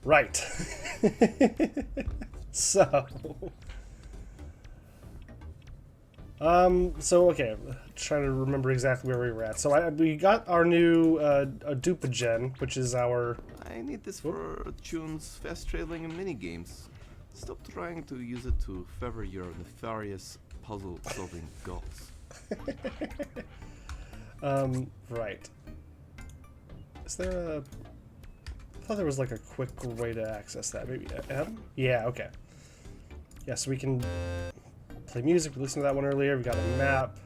Right. So, so okay, trying to remember exactly where we were at. So we got our new Dupagen, which is our. I need this for Tune's fast traveling and minigames. Stop trying to use it to further your nefarious puzzle solving goals. Right. Is there a? I thought there was like a quick way to access that. Maybe M? Yeah. Okay. Yeah, so we can play music. We listened to that one earlier. We got a map.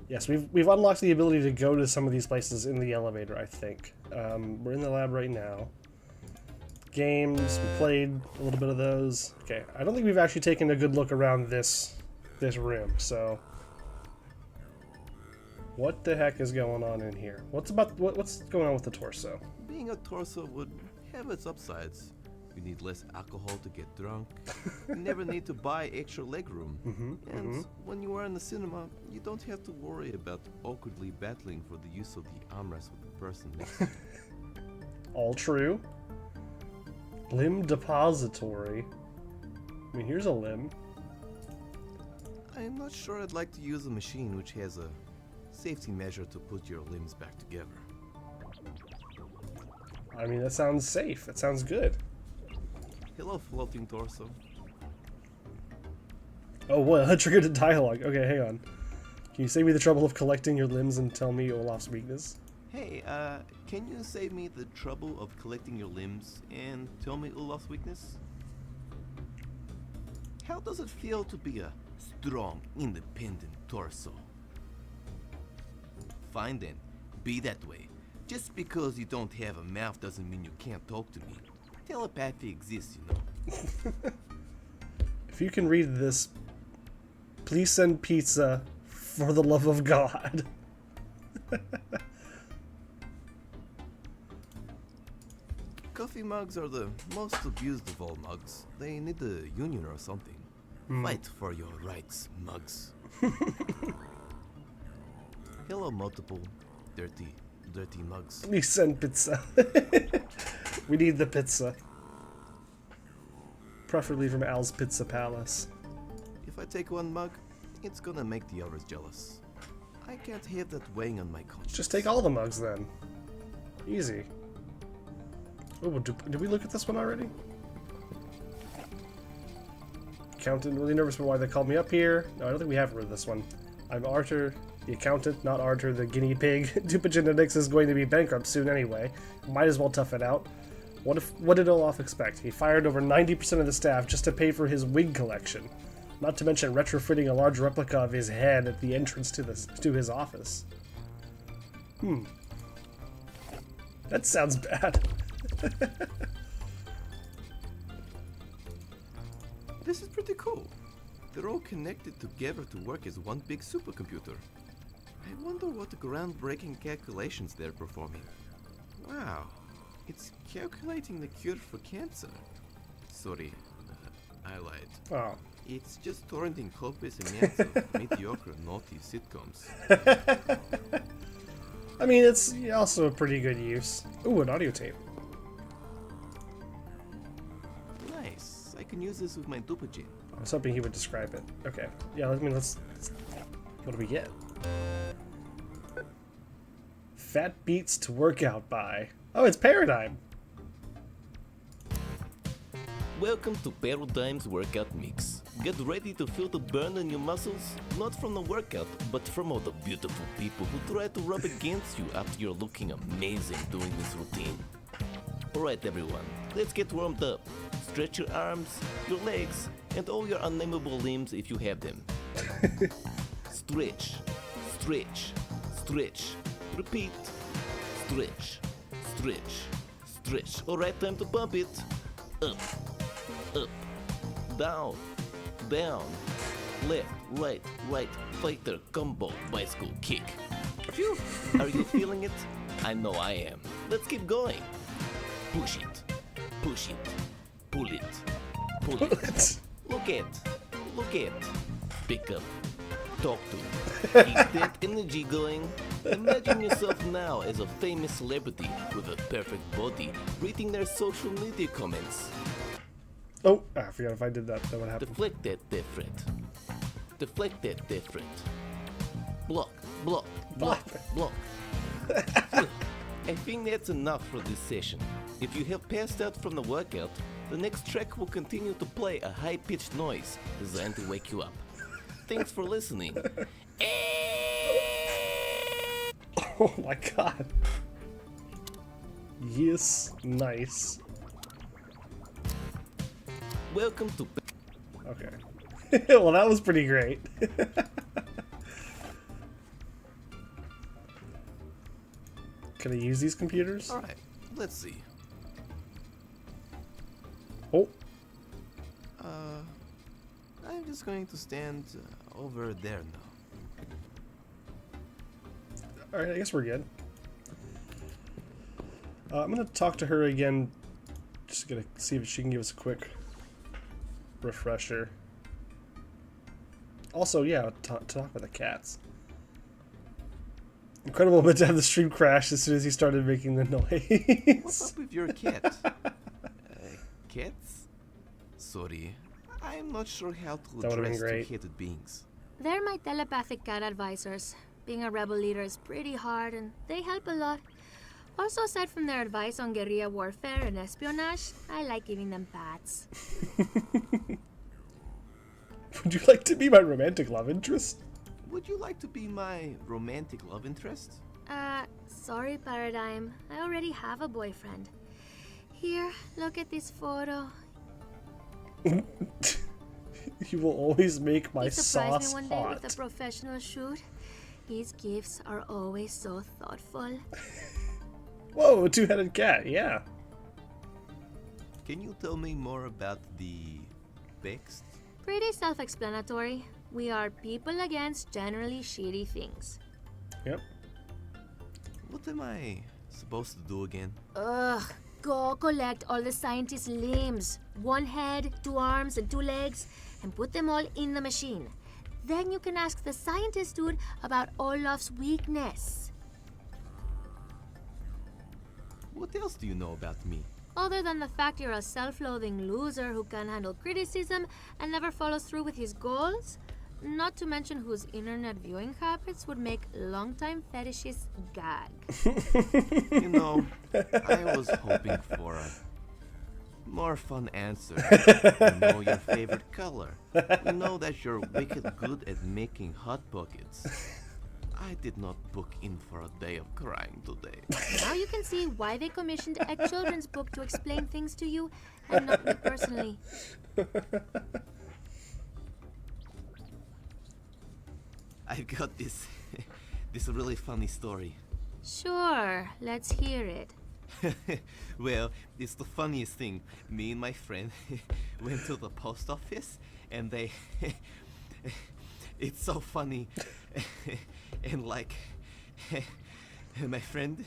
Yes, we've unlocked the ability to go to some of these places in the elevator, I think. We're in the lab right now. Games, we played a little bit of those. Okay, I don't think we've actually taken a good look around this room, so what the heck is going on in here? What's going on with the torso? Being a torso would have its upsides. You need less alcohol to get drunk. You never need to buy extra legroom. And when you are in the cinema, you don't have to worry about awkwardly battling for the use of the armrest with the person next to you. All true. Limb depository. I mean, here's a limb. I'm not sure I'd like to use a machine which has a safety measure to put your limbs back together. I mean, that sounds safe. That sounds good. Hello, floating torso. Oh, what? I triggered a dialogue. Okay, hang on. Can you save me the trouble of collecting your limbs and tell me Olaf's weakness? Hey, can you save me the trouble of collecting your limbs and tell me Olaf's weakness? How does it feel to be a strong, independent torso? Fine then, be that way. Just because you don't have a mouth doesn't mean you can't talk to me. Telepathy exists, you know. If you can read this, please send pizza for the love of God. Coffee mugs are the most abused of all mugs. They need a union or something. Fight for your rights, mugs. Hello, multiple dirty mugs. Please send pizza. We need the pizza. Preferably from Al's Pizza Palace. If I take one mug, it's gonna make the others jealous. I can't have that weighing on my conscience. Just take all the mugs then. Easy. Oh, did we look at this one already? Accountant, really nervous for why they called me up here. No, I don't think we have read this one. I'm Arthur, the accountant, not Arthur, the guinea pig. Dupagenetics is going to be bankrupt soon anyway. Might as well tough it out. What did Olaf expect? He fired over 90% of the staff just to pay for his wig collection. Not to mention retrofitting a large replica of his head at the entrance to his office. That sounds bad. This is pretty cool. They're all connected together to work as one big supercomputer. I wonder what groundbreaking calculations they're performing. Wow, it's calculating the cure for cancer. Sorry, I lied. Oh. It's just torrenting copious amounts of mediocre, naughty sitcoms. I mean, it's also a pretty good use. Ooh, an audio tape. Nice. I can use this with my Dupagen. I was hoping he would describe it. Okay. Yeah, let's what do we get? Fat beats to work out by. Oh, it's Paradigm. Welcome to Paradigm's Workout Mix. Get ready to feel the burn in your muscles, not from the workout, but from all the beautiful people who try to rub against you after you're looking amazing doing this routine. Alright everyone, let's get warmed up. Stretch your arms, your legs, and all your unnameable limbs if you have them. Stretch, stretch, stretch. Repeat. Stretch, stretch, stretch. Alright, time to pump it. Up, up, down, down, left, right, right, fighter, combo, bicycle, kick. Phew, are you feeling it? I know I am. Let's keep going. Push it, push it, pull it, pull it. Look at, pick up, talk to. Keep that energy going. Imagine yourself now as a famous celebrity with a perfect body, reading their social media comments. Oh, I forgot if I did that. That would happen. Deflect that different. Deflect that different. Block, block, block, block. I think that's enough for this session. If you have passed out from the workout, the next track will continue to play a high-pitched noise designed to wake you up. Thanks for listening. Oh my god. Yes, nice. Welcome to... Okay. Well, that was pretty great. Can I use these computers? Alright, let's see. Oh, I'm just going to stand over there now. alright, I guess we're good. I'm gonna talk to her again. Just gonna see if she can give us a quick refresher. Also, yeah, talk about the cats. Incredible bit to have the stream crash as soon as he started making the What's noise. up with your cat? Cats? Sorry, I'm not sure how to That would've been address great. two-headed beings. They're my telepathic cat advisors. Being a rebel leader is pretty hard and they help a lot. Also, aside from their advice on guerrilla warfare and espionage, I like giving them pats. Would you like to be my romantic love interest? Would you like to be my romantic love interest? Sorry, Paradigm. I already have a boyfriend. Here, look at this photo. You will always make my He surprised sauce me one day with a hot. professional shoot. His gifts are always so thoughtful. Whoa, a two-headed cat, yeah. Can you tell me more about the text? Pretty self-explanatory. We are people against generally shitty things. Yep. What am I supposed to do again? Ugh, go collect all the scientists' limbs. 1 head, 2 arms, and 2 legs, and put them all in the machine. Then you can ask the scientist dude about Olaf's weakness. What else do you know about me? Other than the fact you're a self-loathing loser who can't handle criticism and never follows through with his goals, not to mention whose internet viewing habits would make longtime fetishists gag. You know, I was hoping for a more fun answer. You know your favorite color. You know that you're wicked good at making hot pockets. I did not book in for a day of crying today. Now you can see why they commissioned a children's book to explain things to you, and not me personally. I've got this really funny story. Sure, let's hear it. Well, it's the funniest thing. Me and my friend went to the post office and they... It's so funny. And like... my friend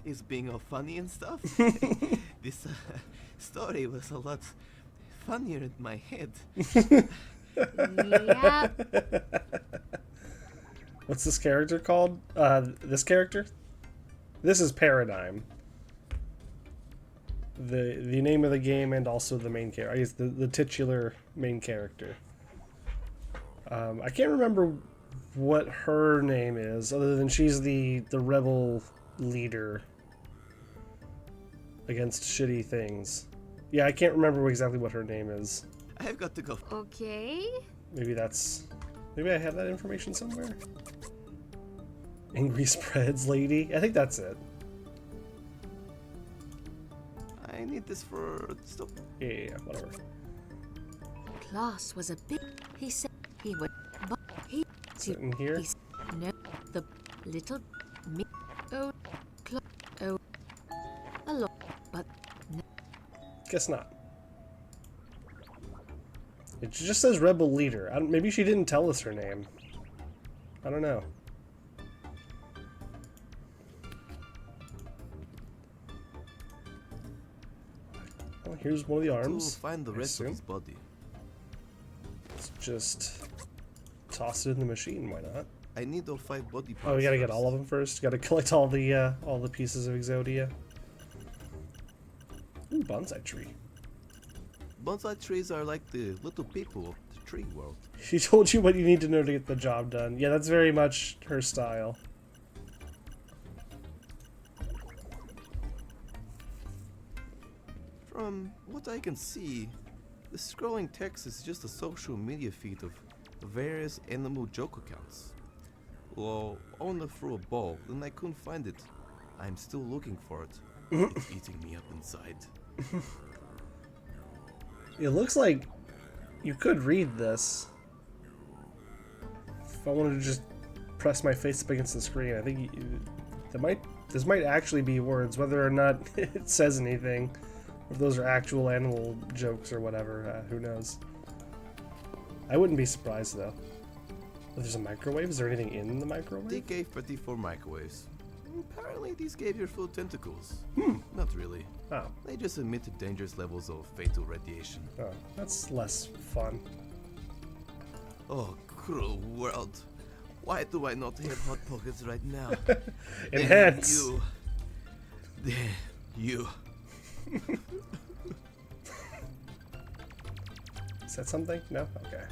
is being all funny and stuff. This story was a lot funnier in my head. Yeah, What's this character called? This character? This is Paradigm. The name of the game and also the main character. I guess the titular main character. I can't remember what her name is, other than she's the rebel leader against shitty things. Yeah, I can't remember exactly what her name is. I've got to go. okay. Maybe I have that information somewhere. Angry Spreads Lady? I think that's it. I need this for stuff. Yeah, whatever. Klaus was a big. He said he would. But he. Sitting here. He's no the little me. Oh, oh, a lot, but Guess not. It just says Rebel Leader. Maybe she didn't tell us her name. I don't know. Well, here's one of the arms. To find the I rest of assume. his body. Let's just toss it in the machine. Why not? I need all 5 body parts. Oh, we gotta get first. all of them first. Gotta collect all the pieces of Exodia. Ooh, bonsai tree. Bonsai trees are like the little people of the tree world. She told you what you need to know to get the job done. Yeah, that's very much her style. From what I can see, the scrolling text is just a social media feed of various animal joke accounts. Well, I wanna throw a ball, and I couldn't find it. I'm still looking for it. It's eating me up inside. It looks like you could read this. If I wanted to just press my face up against the screen, I think this might actually be words, whether or not it says anything. If those are actual animal jokes or whatever, who knows? I wouldn't be surprised though. Oh, there's a microwave? Is there anything in the They microwave? gave 34 microwaves. Apparently these gave your food tentacles. Not really. Oh, They just emitted dangerous levels of fatal radiation. oh, that's less fun. Oh, cruel world. Why do I not have hot pockets right now? Enhance! You. Is that something? No? Okay.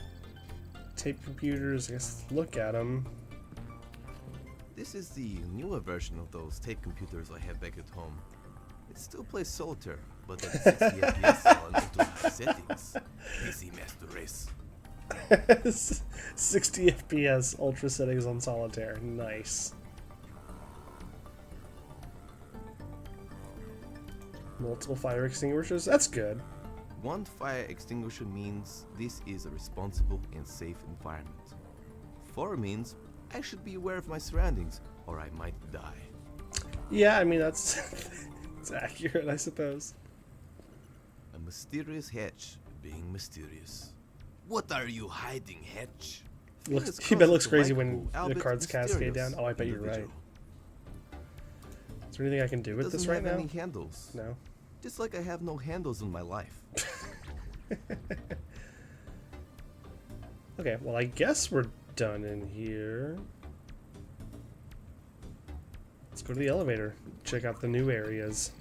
Tape computers, I guess look at them. This is the newer version of those tape computers I have back at home. It still plays solitaire, but at 60 FPS on into high settings. PC Master Race. 60 FPS, ultra settings on solitaire. Nice. Multiple fire extinguishers? That's good. One fire extinguisher means this is a responsible and safe environment. 4 means I should be aware of my surroundings, or I might die. Yeah, I mean, that's it's accurate, I suppose. A mysterious hatch being mysterious. What are you hiding, hatch? Looks, Fingers he bet crossed looks it's a crazy white when cool, the albeit cards cascade down. mysterious Oh, I bet you're right. individual. Is there anything I can do with Doesn't this right have now? any handles. No. Just like I have no handles in my life. Okay, well, I guess we're done in here. Let's go to the elevator. Check out the new areas.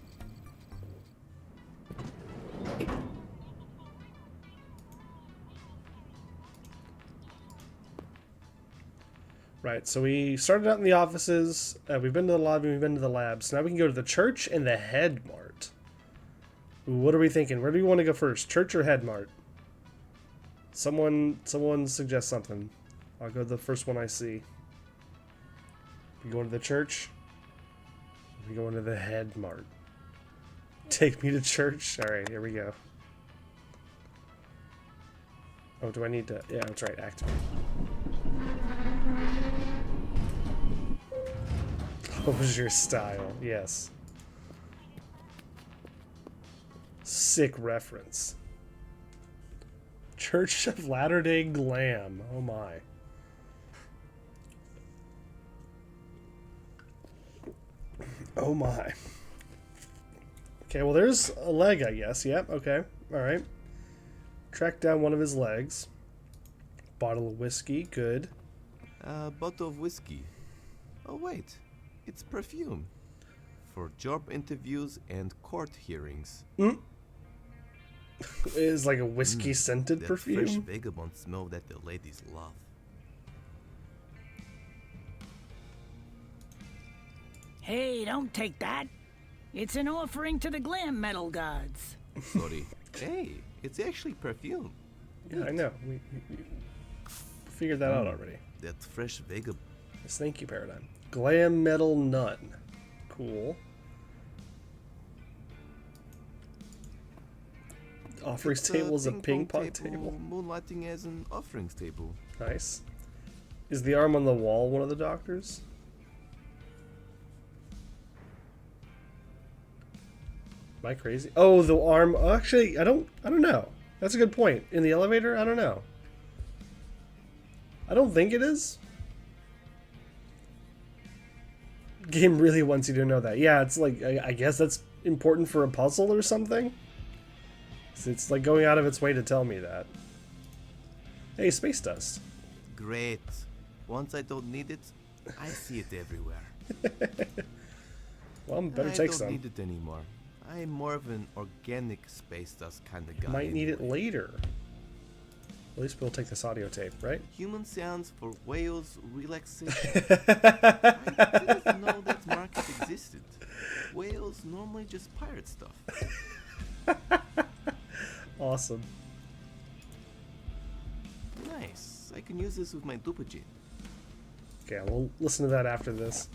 Right, so we started out in the offices, we've been to the lobby, we've been to the labs. Now we can go to the church and the Head Mart. Ooh, what are we thinking? Where do we want to go first? Church or Head Mart? Someone suggest something. I'll go to the first one I see. We go into the church. We go into the Head Mart. Take me to church. All right, here we go. Oh, do I need to? Yeah, that's right. Activate. What was your style? Yes. Sick reference. Church of Latter-day Glam. Oh my. Oh my. Okay, well there's a leg, I guess. Yep, okay. Alright. Track down one of his legs. Bottle of whiskey, good. A bottle of whiskey. Oh wait, it's perfume. For job interviews and court hearings. Is like a whiskey scented That perfume. fresh vagabond smell that the ladies love. Hey, don't take that. It's an offering to the glam metal gods. Sorry. Hey, it's actually perfume. Yeah, I know. We figured that out already. That fresh vagabond. Yes, thank you, Paradigm. Glam Metal Nun. Cool. Offerings table is a ping pong table. Moonlighting as an offerings table. Nice. Is the arm on the wall one of the doctors? Am I crazy? Oh, the arm. Actually, I don't know. That's a good point. In the elevator, I don't know. I don't think it is. Game really wants you to know that. Yeah, it's like I guess that's important for a puzzle or something. It's like going out of its way to tell me that. Hey, space dust. Great. Once I don't need it, I see it everywhere. Well, better I take don't some. need it anymore. I'm more of an organic space dust kind of guy. Might need it anyway. later. At least we'll take this audio tape, right? Human sounds for whales relaxation. I didn't know that market existed. Whales normally just pirate stuff. Awesome. Nice. I can use this with my Dupajin. Okay, we'll listen to that after this.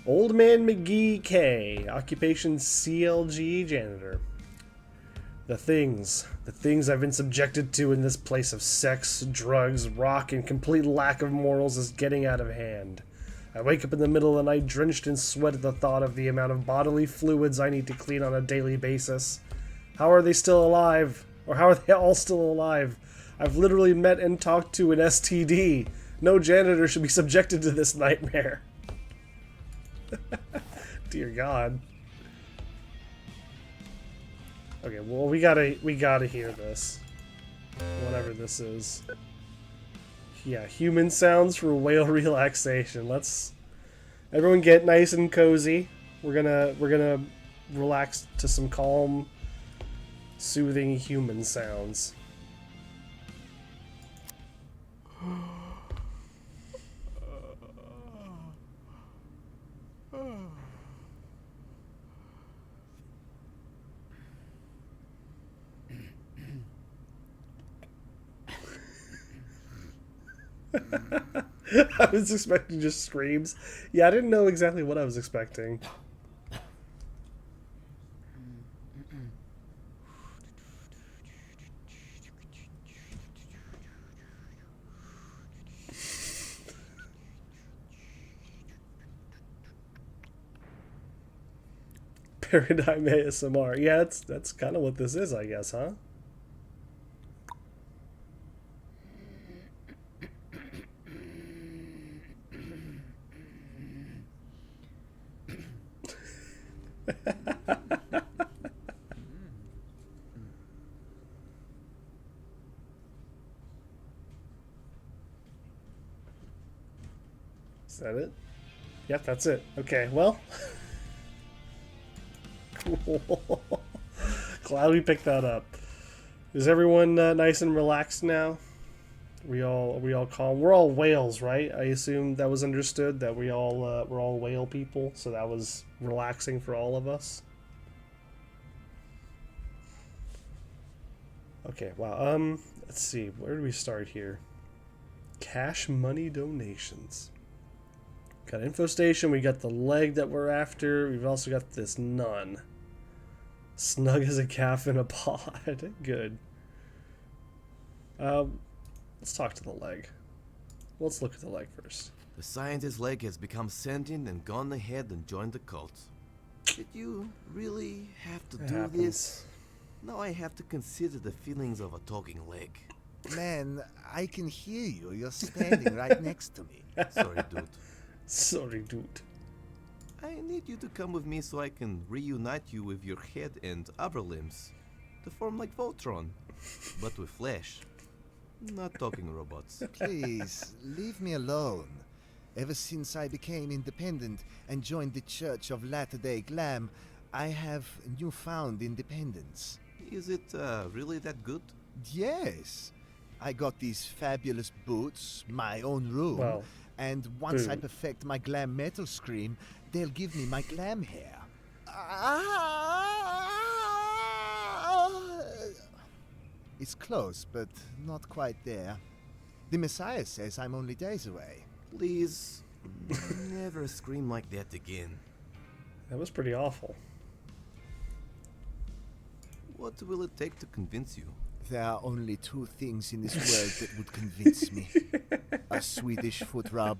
Old Man McGee K, occupation CLG janitor. The things I've been subjected to in this place of sex, drugs, rock, and complete lack of morals is getting out of hand. I wake up in the middle of the night drenched in sweat at the thought of the amount of bodily fluids I need to clean on a daily basis. How are they still alive? Or how are they all still alive? I've literally met and talked to an STD. No janitor should be subjected to this nightmare. Dear God. Okay, well we gotta hear this. Whatever this is. Yeah, human sounds for whale relaxation. Let's everyone get nice and cozy. We're gonna relax to some calm, soothing human sounds. I was expecting just screams. Yeah, I didn't know exactly what I was expecting. Paradigm ASMR. Yeah, that's kind of what this is, I guess, huh? Is that it? Yep, that's it. Okay, well. Cool. Glad we picked that up. Is everyone nice and relaxed now? Are we all calm? We're all whales, right? I assume that was understood that we're all whale people, so that was relaxing for all of us. Okay, wow. Let's see. Where do we start here? Cash money donations. Got info station. We got the leg that we're after. We've also got this nun. Snug as a calf in a pod. Good. Let's talk to the leg. Let's look at the leg first. The scientist's leg has become sentient and gone ahead and joined the cult. Did you really have to It do happens. this? Now I have to consider the feelings of a talking leg. Man, I can hear you. You're standing right next to me. Sorry, dude. Sorry, dude. I need you to come with me so I can reunite you with your head and upper limbs to form like Voltron, but with flesh. Not talking robots. Please, leave me alone. Ever since I became independent and joined the Church of Latter-day Glam, I have newfound independence. Is it really that good? Yes. I got these fabulous boots, my own room, Well, and once I boom. perfect my glam metal scream, they'll give me my glam hair. It's close, but not quite there. The Messiah says I'm only days away. Please, never scream like that again. That was pretty awful. What will it take to convince you? There are only two things in this world that would convince me. A Swedish foot rub,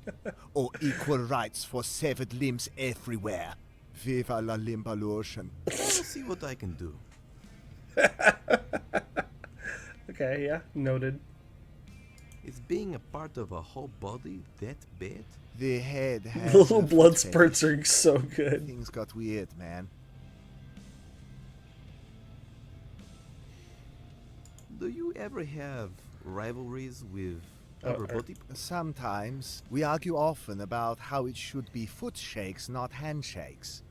or equal rights for severed limbs everywhere. Viva la Limbaluotion. I'll see what I can do. Okay, yeah, noted. Is being a part of a whole body that bad? The head has The little a blood foot spurts fetish. are so good. Things got weird, man. Do you ever have rivalries with Upper body. Sometimes we argue often about how it should be foot shakes, not handshakes.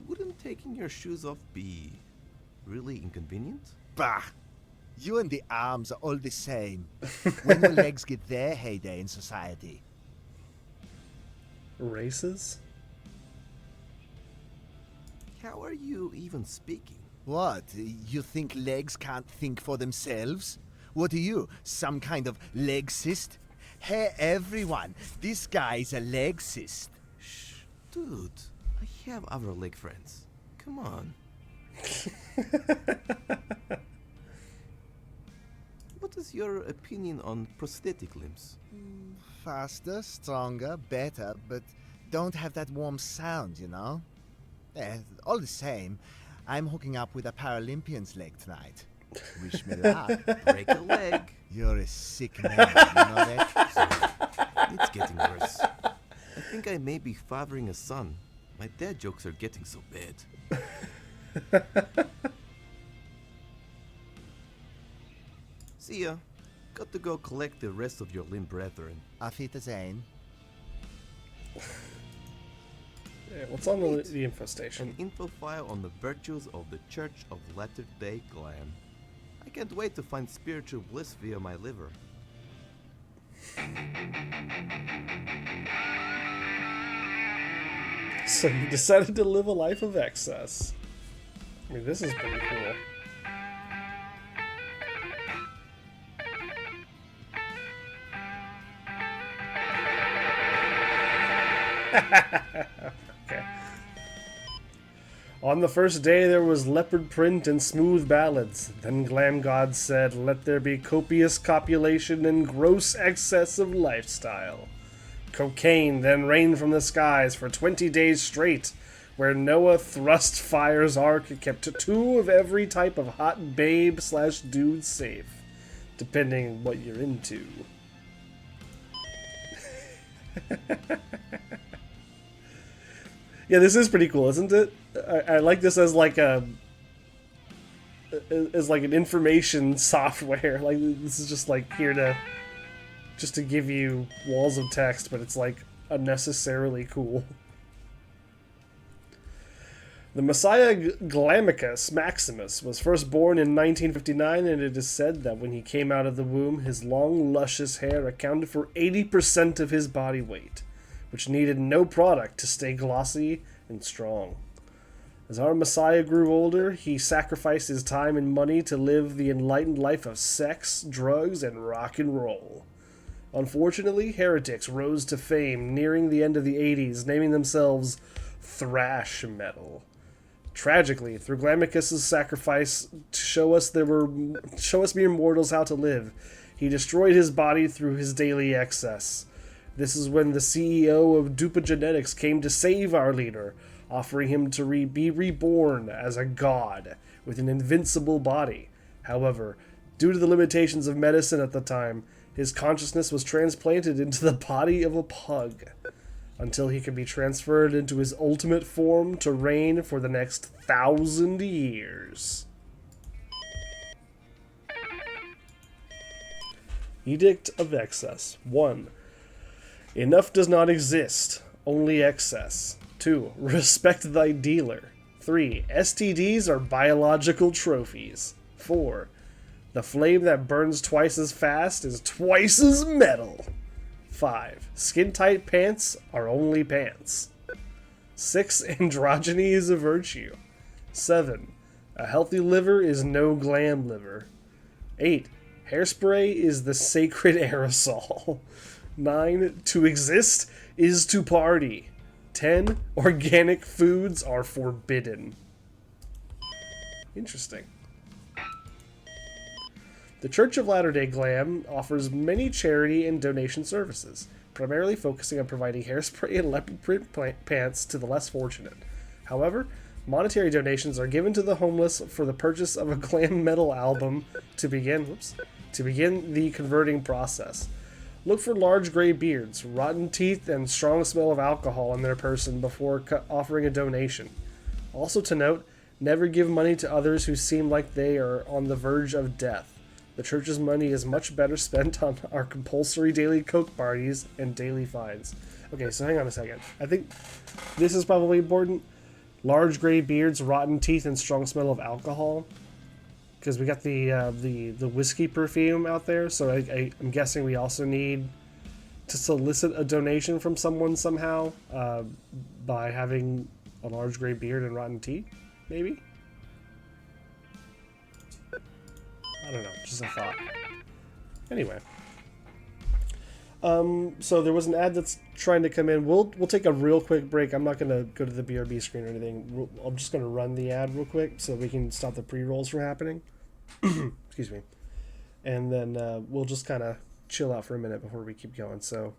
Wouldn't taking your shoes off be really inconvenient? Bah! You and the arms are all the same. When will legs get their heyday in society? Races? How are you even speaking? What? You think legs can't think for themselves? What are you, some kind of legsist? Hey everyone, this guy's a legsist. Shh, dude. I have other leg friends. Come on. What is your opinion on prosthetic limbs? Faster, stronger, better, but don't have that warm sound, you know? All the same, I'm hooking up with a Paralympian's leg tonight. Wish me luck. Break a leg. You're a sick man, you know that? It's getting worse. I think I may be fathering a son. My dad jokes are getting so bad. See ya. Got to go collect the rest of your limb brethren. Auf Wiedersehen. Yeah, what's on the info station? An info file on the virtues of the Church of Latter-day Glam. I can't wait to find spiritual bliss via my liver. So you decided to live a life of excess. I mean, this is pretty cool. Okay. On the first day there was leopard print and smooth ballads. Then Glam God said, "Let there be copious copulation and gross excess of lifestyle." Cocaine then rained from the skies for 20 days straight, where Noah thrust Fire's ark and kept 2 of every type of hot babe/dude safe, depending what you're into. Yeah, this is pretty cool, isn't it? I like this as like an information software. Like, this is just like here to give you walls of text, but it's like unnecessarily cool. The Messiah Glamicus Maximus was first born in 1959, and it is said that when he came out of the womb, his long, luscious hair accounted for 80% of his body weight, which needed no product to stay glossy and strong. As our Messiah grew older, he sacrificed his time and money to live the enlightened life of sex, drugs, and rock and roll. Unfortunately, heretics rose to fame nearing the end of the 80s, naming themselves thrash metal. Tragically, through Glamicus's sacrifice to show us mere mortals how to live, he destroyed his body through his daily excess. This is when the CEO of Dupa Genetics came to save our leader, offering him to be reborn as a god with an invincible body. However, due to the limitations of medicine at the time, his consciousness was transplanted into the body of a pug, until he could be transferred into his ultimate form to reign for the next 1,000 years. Edict of Excess. 1. Enough does not exist, only excess. 2. Respect thy dealer. 3. STDs are biological trophies. 4. The flame that burns twice as fast is twice as metal. 5. Skin-tight pants are only pants. 6. Androgyny is a virtue. 7. A healthy liver is no glam liver. 8. Hairspray is the sacred aerosol. 9. To exist is to party. 10. Organic foods are forbidden. Interesting. The Church of Latter-day Glam offers many charity and donation services, primarily focusing on providing hairspray and leopard print pants to the less fortunate. However, monetary donations are given to the homeless for the purchase of a glam metal album to begin the converting process. Look for large gray beards, rotten teeth, and strong smell of alcohol in their person before offering a donation. Also to note, never give money to others who seem like they are on the verge of death. The church's money is much better spent on our compulsory daily coke parties and daily fines. Okay, so hang on a second. I think this is probably important. Large gray beards, rotten teeth, and strong smell of alcohol. Because we got the whiskey perfume out there, so I'm guessing we also need to solicit a donation from someone somehow by having a large gray beard and rotten teeth, maybe? I don't know, just a thought. Anyway. So there was an ad that's trying to come in. We'll take a real quick break. I'm not going to go to the BRB screen or anything. I'm just going to run the ad real quick so we can stop the pre-rolls from happening. Excuse me. And then we'll just kind of chill out for a minute before we keep going. So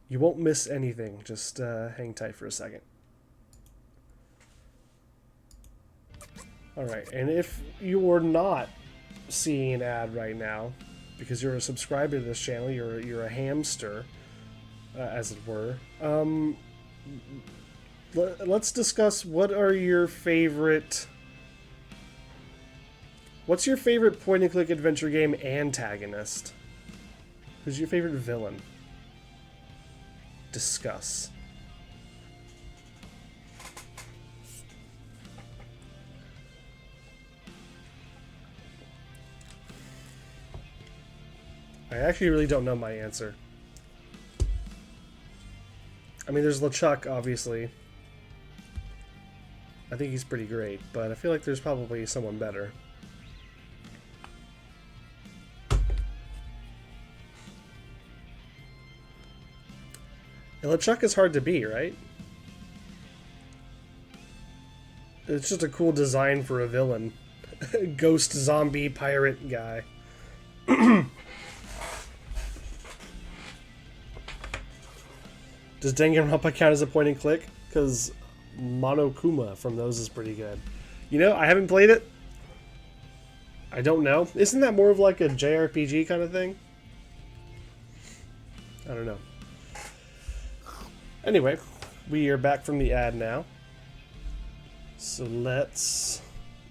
you won't miss anything. Just hang tight for a second. Alright, and if you're not seeing an ad right now, because you're a subscriber to this channel, you're a hamster, as it were. Let's discuss what's your favorite point-and-click adventure game antagonist? Who's your favorite villain? Discuss. I actually really don't know my answer. I mean, there's LeChuck, obviously. I think he's pretty great, but I feel like there's probably someone better. And LeChuck is hard to beat, right? It's just a cool design for a villain. Ghost zombie pirate guy. Does Danganronpa count as a point and click? Because Monokuma from those is pretty good. You know, I haven't played it. I don't know. Isn't that more of like a JRPG kind of thing? I don't know. Anyway, we are back from the ad now. So let's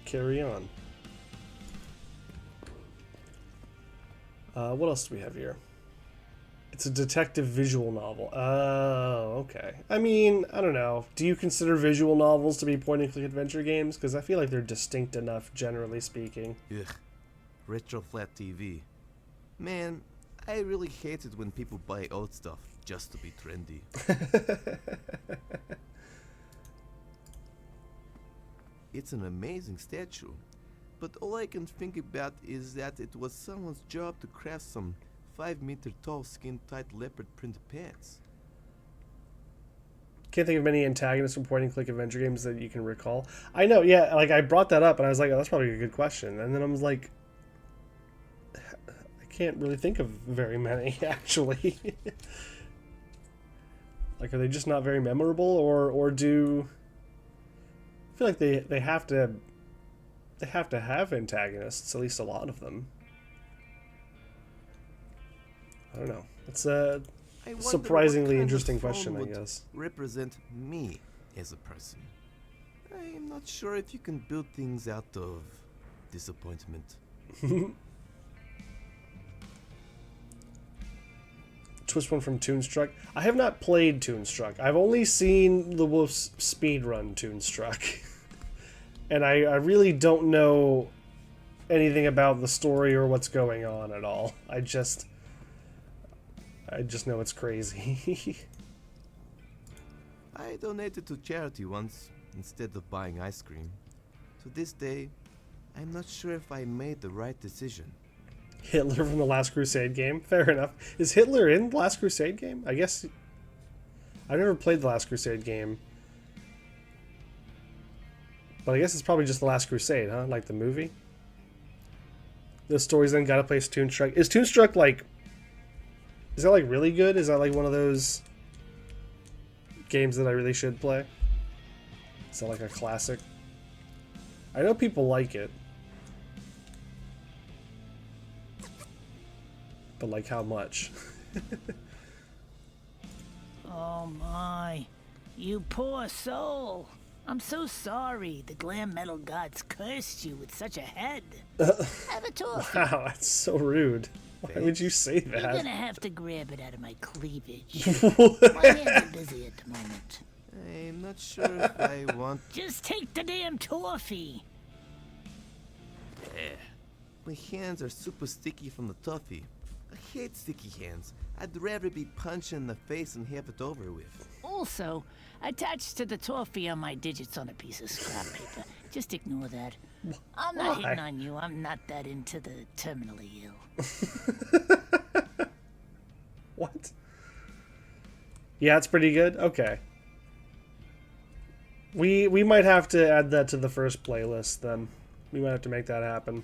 carry on. What else do we have here? It's a detective visual novel. Oh, okay. I mean, I don't know. Do you consider visual novels to be point-and-click adventure games? Because I feel like they're distinct enough, generally speaking. Ugh. Retro flat TV. Man, I really hate it when people buy old stuff just to be trendy. It's an amazing statue, but all I can think about is that it was someone's job to craft some 5-meter tall skin-tight leopard print pants. Can't think of many antagonists from point-and-click adventure games that you can recall. I know, yeah, like I brought that up and I was like, oh, that's probably a good question. And then I was like, I can't really think of very many, actually. Like, are they just not very memorable, or do... I feel like they have to have antagonists, at least a lot of them. I don't know. It's a surprisingly interesting question, I guess. Represent me as a person. I'm not sure if you can build things out of disappointment. Twist one from Toonstruck. I have not played Toonstruck. I've only seen the Wolf's speedrun Toonstruck. And I really don't know anything about the story or what's going on at all. I just know it's crazy. I donated to charity once instead of buying ice cream. To this day, I'm not sure if I made the right decision. Hitler from the Last Crusade game? Fair enough. Is Hitler in the Last Crusade game? I guess... I've never played the Last Crusade game. But I guess it's probably just the Last Crusade, huh? Like the movie? The stories then gotta play Toonstruck. Is Toonstruck like... Is that like really good? Is that like one of those games that I really should play? Is that like a classic? I know people like it. But like how much? Oh my, you poor soul. I'm so sorry the glam metal gods cursed you with such a head. Have a toffee. Wow, that's so rude. Why would you say You're that? gonna have to grab it out of my cleavage. My hands are busy at the moment. I'm not sure if I want. Just take the damn toffee. My hands are super sticky from the toffee. I hate sticky hands. I'd rather be punched in the face and have it over with. Also, attached to the toffee are my digits on a piece of scrap paper. Just ignore that. I'm not hitting on you. I'm not that into the terminally ill. What? Yeah, it's pretty good? Okay. We might have to add that to the first playlist then. We might have to make that happen.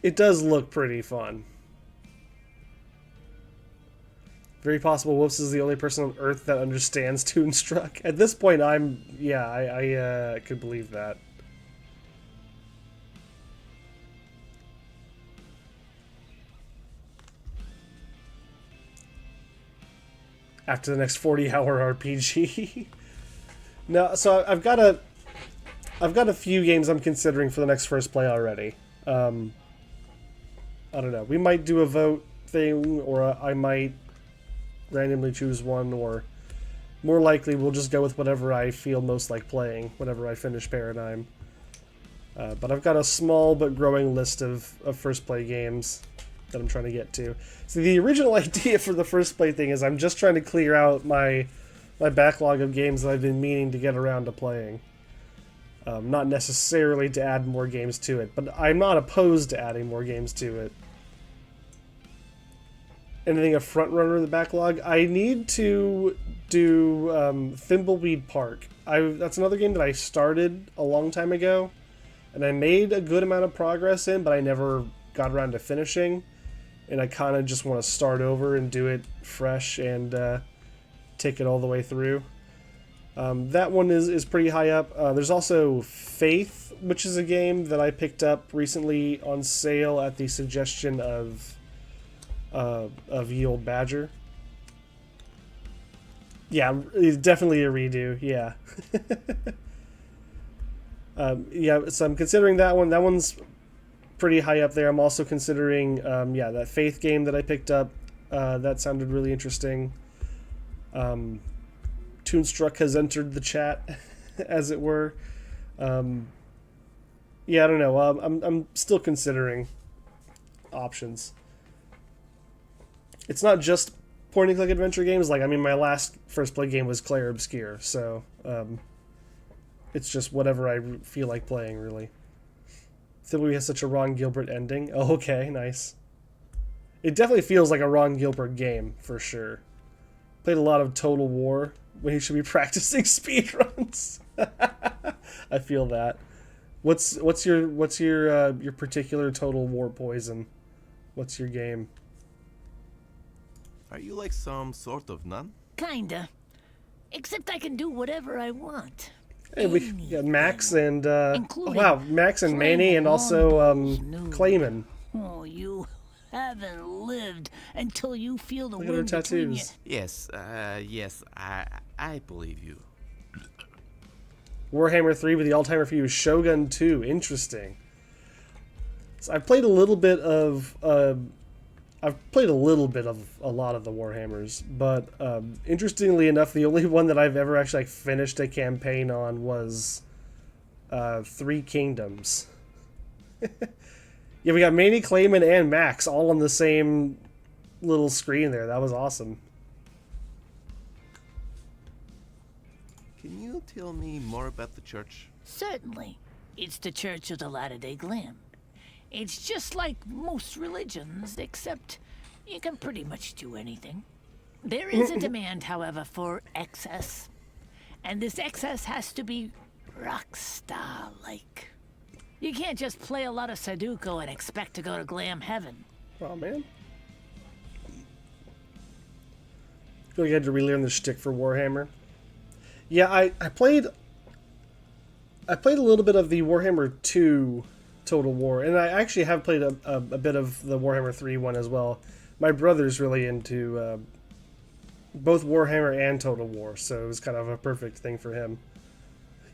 It does look pretty fun. Very possible Whoops is the only person on Earth that understands Toonstruck. At this point, I could believe that. After the next 40-hour RPG. No, so I've got a few games I'm considering for the next first play already. I don't know. We might do a vote thing, or I might randomly choose one, or more likely we'll just go with whatever I feel most like playing whenever I finish Paradigm. But I've got a small but growing list of first play games that I'm trying to get to. So the original idea for the first play thing is I'm just trying to clear out my backlog of games that I've been meaning to get around to playing. Not necessarily to add more games to it, but I'm not opposed to adding more games to it. Anything a front runner in the backlog? I need to do Thimbleweed Park. That's another game that I started a long time ago, and I made a good amount of progress in, but I never got around to finishing. And I kind of just want to start over and do it fresh and take it all the way through. That one is pretty high up. There's also Faith, which is a game that I picked up recently on sale at the suggestion of Ye Old Badger. Yeah, it's definitely a redo. Yeah. Yeah, so I'm considering that one. That one's pretty high up there. I'm also considering, that Faith game that I picked up. That sounded really interesting. Toonstruck has entered the chat, as it were. Yeah, I don't know. I'm still considering options. It's not just point-and-click adventure games. Like, I mean, my last first play game was Clair Obscur, so it's just whatever I feel like playing, really. Thimbleweed has such a Ron Gilbert ending. Oh, okay, nice. It definitely feels like a Ron Gilbert game, for sure. Played a lot of Total War when he should be practicing speedruns. I feel that. What's your particular Total War poison? What's your game? Are you like some sort of nun? Kinda. Except I can do whatever I want. Hey, we got Max and Including Max and playing Manny, and along also those new- Clayman. Oh, you haven't lived until you feel the Look at her wind between you. tattoos. Yes, I believe you. Warhammer 3 with the all-timer for you, Shogun 2. Interesting. So I've played a little bit of a lot of the Warhammers, but interestingly enough, the only one that I've ever actually finished a campaign on was Three Kingdoms. Yeah, we got Manny, Clayman, and Max all on the same little screen there. That was awesome. Can you tell me more about the church? Certainly. It's the Church of the Latter-day Glam. It's just like most religions, except you can pretty much do anything. There is a demand, however, for excess. And this excess has to be rock star-like. You can't just play a lot of Sudoku and expect to go to glam heaven. Oh man. I feel like I had to relearn the shtick for Warhammer. Yeah, I played a little bit of the Warhammer 2 Total War, and I actually have played a bit of the Warhammer 3 one as well. My brother's really into both Warhammer and Total War, so it was kind of a perfect thing for him.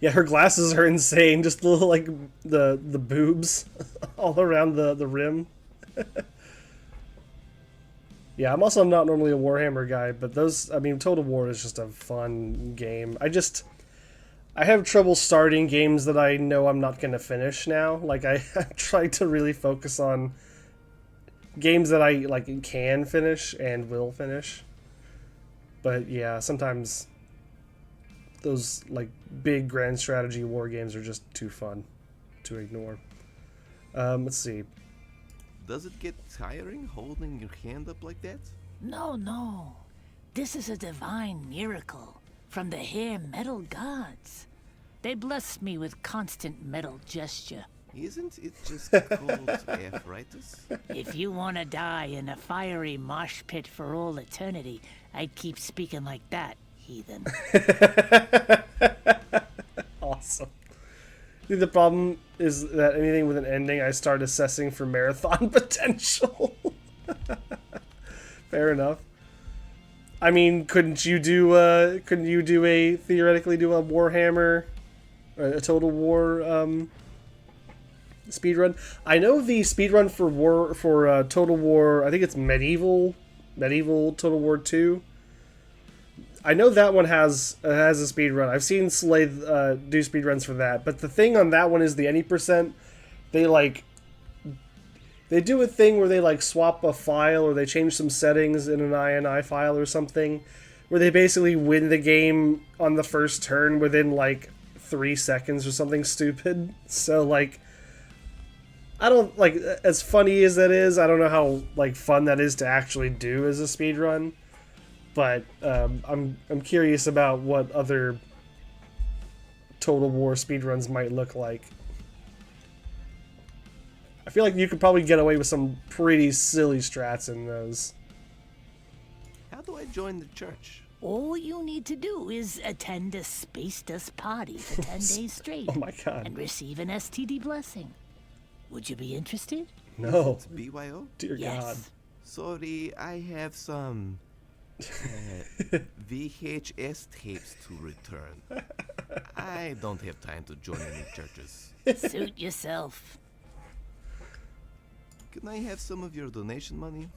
Yeah, her glasses are insane. Just the little, like, the boobs all around the rim. Yeah, I'm also not normally a Warhammer guy, but those, I mean, Total War is just a fun game. I have trouble starting games that I know I'm not going to finish now. Like, I try to really focus on games that I, like, can finish and will finish. But, yeah, sometimes those, like, big grand strategy war games are just too fun to ignore. Let's see. Does it get tiring holding your hand up like that? No, no. This is a divine miracle from the hair metal gods. They blessed me with constant metal gesture. Isn't it just called arthritis? If you want to die in a fiery mosh pit for all eternity, I'd keep speaking like that, heathen. Awesome. See, the problem is that anything with an ending, I start assessing for marathon potential. Fair enough. I mean, couldn't you theoretically do a Warhammer, a Total War speedrun? I know the speedrun for Total War, I think it's Medieval Total War 2. I know that one has a speed run. I've seen Slade do speed runs for that, but the thing on that one is the any percent. They do a thing where they like swap a file or they change some settings in an INI file or something, where they basically win the game on the first turn within like 3 seconds or something stupid. So like, I don't like, as funny as that is, I don't know how like fun that is to actually do as a speed run. But I'm curious about what other Total War speedruns might look like. I feel like you could probably get away with some pretty silly strats in those. How do I join the church? All you need to do is attend a Space Dust party for 10 days straight. Oh my god. And receive an STD blessing. Would you be interested? No. It's BYO? Dear Yes. God. Sorry, I have some VHS tapes to return. I don't have time to join any churches. Suit yourself. Can I have some of your donation money?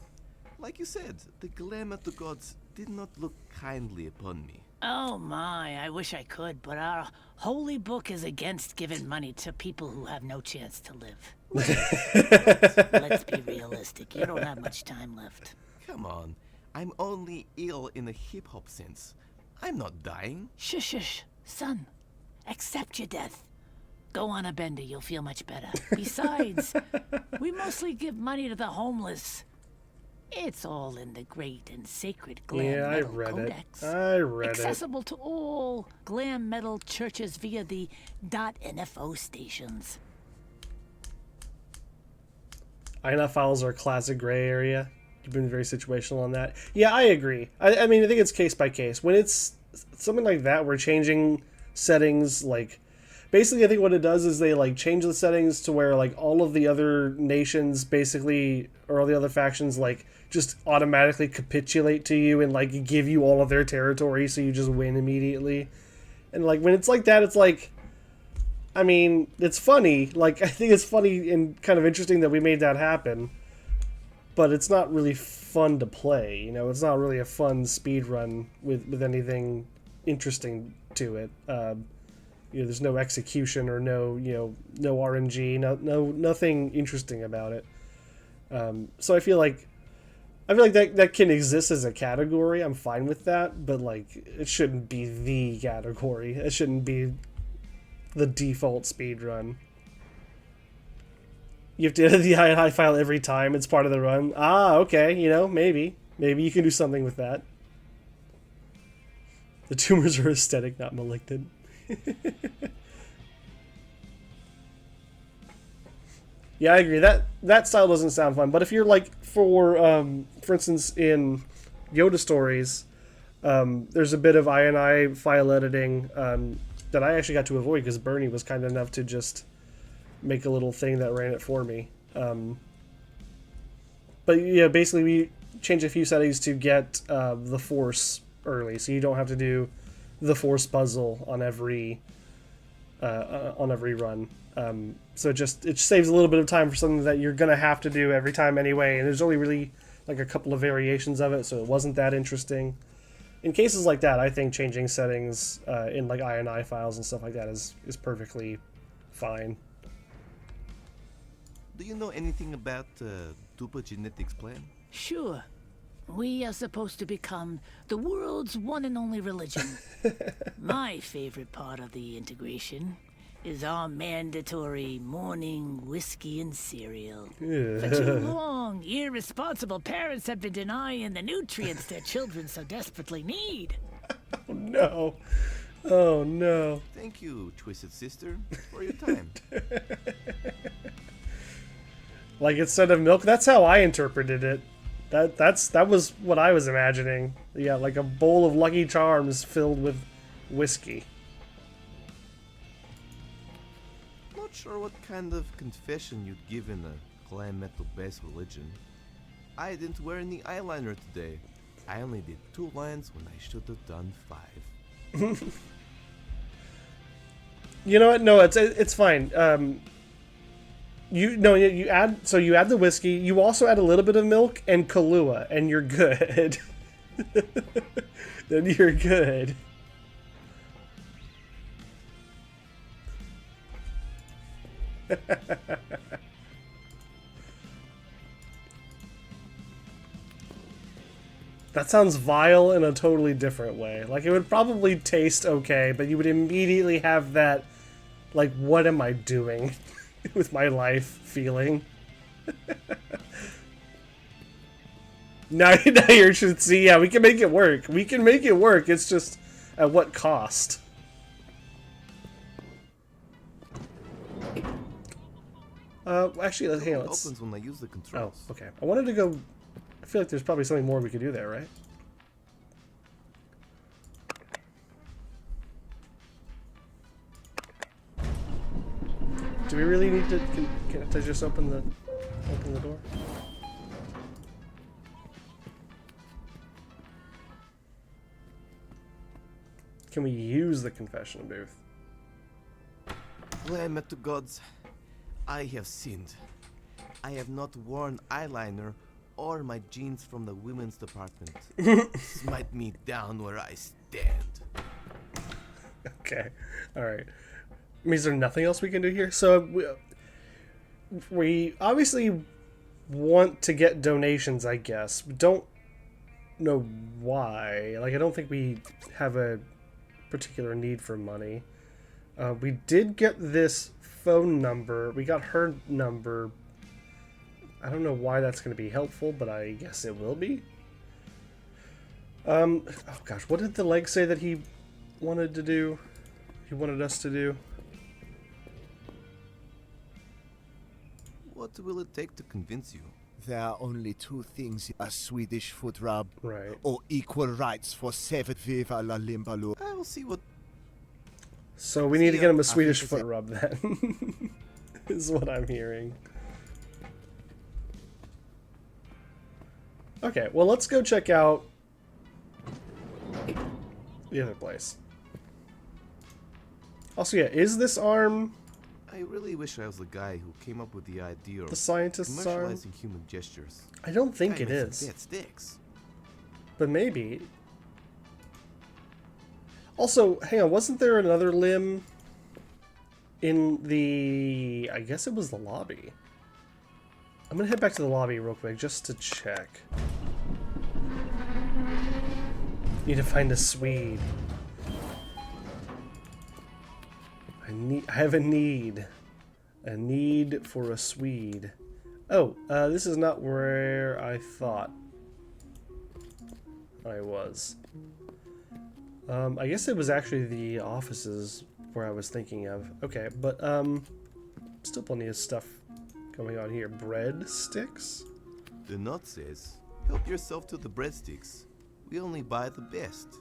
Like you said, the glamour to gods did not look kindly upon me. Oh my, I wish I could, but our holy book is against giving money to people who have no chance to live. Let's be realistic. You don't have much time left. Come on, I'm only ill in a hip-hop sense. I'm not dying. Shush, shush, son. Accept your death. Go on a bender, you'll feel much better. Besides, we mostly give money to the homeless. It's all in the great and sacred Glam Yeah, I Metal read Codex. it. I read it. Accessible to all Glam Metal churches via the .NFO stations. INF files are a classic gray area. You've been very situational on that. Yeah, I agree. I mean, I think it's case by case. When it's something like that, we're changing settings, like... Basically, I think what it does is they, like, change the settings to where, like, all of the other nations, basically, or all the other factions, like, just automatically capitulate to you and, like, give you all of their territory, so you just win immediately. And, like, when it's like that, it's like... I mean, it's funny. Like, I think it's funny and kind of interesting that we made that happen. But it's not really fun to play, you know? It's not really a fun speed run with anything interesting to it. You know, there's no execution or no RNG, nothing interesting about it. So I feel like that can exist as a category. I'm fine with that, but like it shouldn't be the category. It shouldn't be the default speedrun. You have to edit the INI file every time it's part of the run. Ah, okay, you know, maybe you can do something with that. The tumors are aesthetic, not malignant. Yeah, I agree. That style doesn't sound fun. But if you're like, for instance, in Yoda Stories, there's a bit of INI file editing that I actually got to avoid because Bernie was kind enough to just make a little thing that ran it for me. But yeah, basically we changed a few settings to get the Force early, so you don't have to do the force puzzle on every run. So it saves a little bit of time for something that you're gonna have to do every time anyway, and there's only really like a couple of variations of it, so it wasn't that interesting. In cases like that, I think changing settings in like INI files and stuff like that is perfectly fine. Do you know anything about Dupa Genetics plan? Sure. We are supposed to become the world's one and only religion. My favorite part of the integration is our mandatory morning whiskey and cereal. For too long, irresponsible parents have been denying the nutrients their children so desperately need. Oh no. Oh no. Thank you, Twisted Sister, for your time. Like instead of milk, that's how I interpreted it. That was what I was imagining. Yeah, like a bowl of Lucky Charms filled with whiskey. Not sure what kind of confession you'd give in a glam metal-based religion. I didn't wear any eyeliner today. I only did 2 lines when I should have done 5. You know what? No, it's fine. You add the whiskey. You also add a little bit of milk and Kahlua, and you're good. Then you're good. That sounds vile in a totally different way. Like, it would probably taste okay, but you would immediately have that, like, what am I doing with my life feeling. Now you should see, yeah, we can make it work. We can make it work, it's just at what cost? Actually, hang on, It let's... opens when I use the Oh, controls. okay. I wanted to go... I feel like there's probably something more we could do there, right? Do we really need to... Can I just open the door? Can we use the confession booth? Glam metal gods, I have sinned. I have not worn eyeliner or my jeans from the women's department. Smite me down where I stand. Okay, alright. Is there nothing else we can do here? So, we obviously want to get donations, I guess. We don't know why. Like, I don't think we have a particular need for money. We did get this phone number. We got her number. I don't know why that's going to be helpful, but I guess it will be. Oh gosh, what did the leg say that he wanted to do? He wanted us to do? What will it take to convince you? There are only 2 things: a Swedish foot rub Right. or equal rights for 7 Viva la Limbalur. I will see what... So we need to get him a I Swedish think foot it's rub then. Is what I'm hearing. Okay, well let's go check out the other place. Also, yeah, is this arm I really wish I was the guy who came up with the idea of the scientist's arm? commercializing human gestures. I don't think Guy it made some is, bad sticks. but maybe. Also, hang on, wasn't there another limb in the... I guess it was the lobby. I'm gonna head back to the lobby real quick just to check. Need to find a Swede. I have a need. A need for a Swede. Oh, this is not where I thought I was. I guess it was actually the offices where I was thinking of. Okay, but, still plenty of stuff going on here. Bread sticks? The note says, help yourself to the breadsticks. We only buy the best.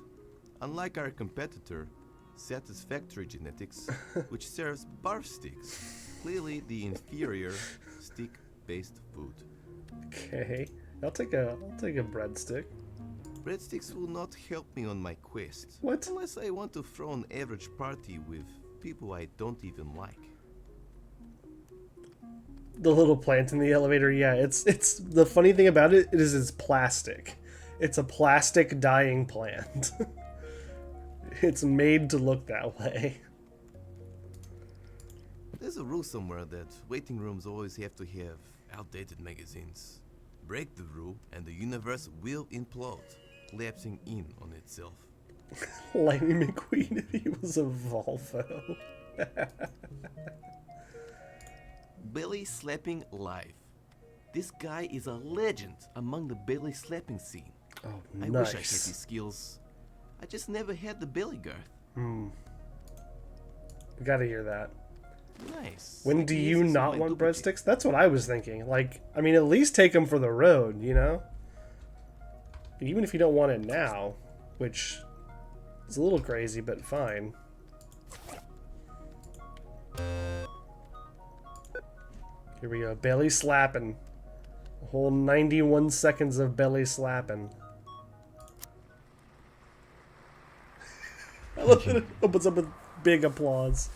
Unlike our competitor, Satisfactory Genetics, which serves barf sticks. Clearly the inferior stick-based food. Okay. I'll take a breadstick. Breadsticks will not help me on my quest. What? Unless I want to throw an average party with people I don't even like. The little plant in the elevator, yeah, it's the funny thing about it is it's plastic. It's a plastic dying plant. It's made to look that way. There's a rule somewhere that waiting rooms always have to have outdated magazines. Break the rule and the universe will implode, collapsing in on itself. Lightning McQueen if he was a Volvo. Belly slapping live. This guy is a legend among the belly slapping scene. Oh, I nice. wish I had these skills. I just never had the belly girth. We gotta hear that. Nice. When do Like you this is not my want duplicate. breadsticks? That's what I was thinking. Like, I mean, at least take them for the road, you know? Even if you don't want it now, which is a little crazy, but fine. Here we go. Belly slapping. A whole 91 seconds of belly slapping. I love that it opens up with big applause.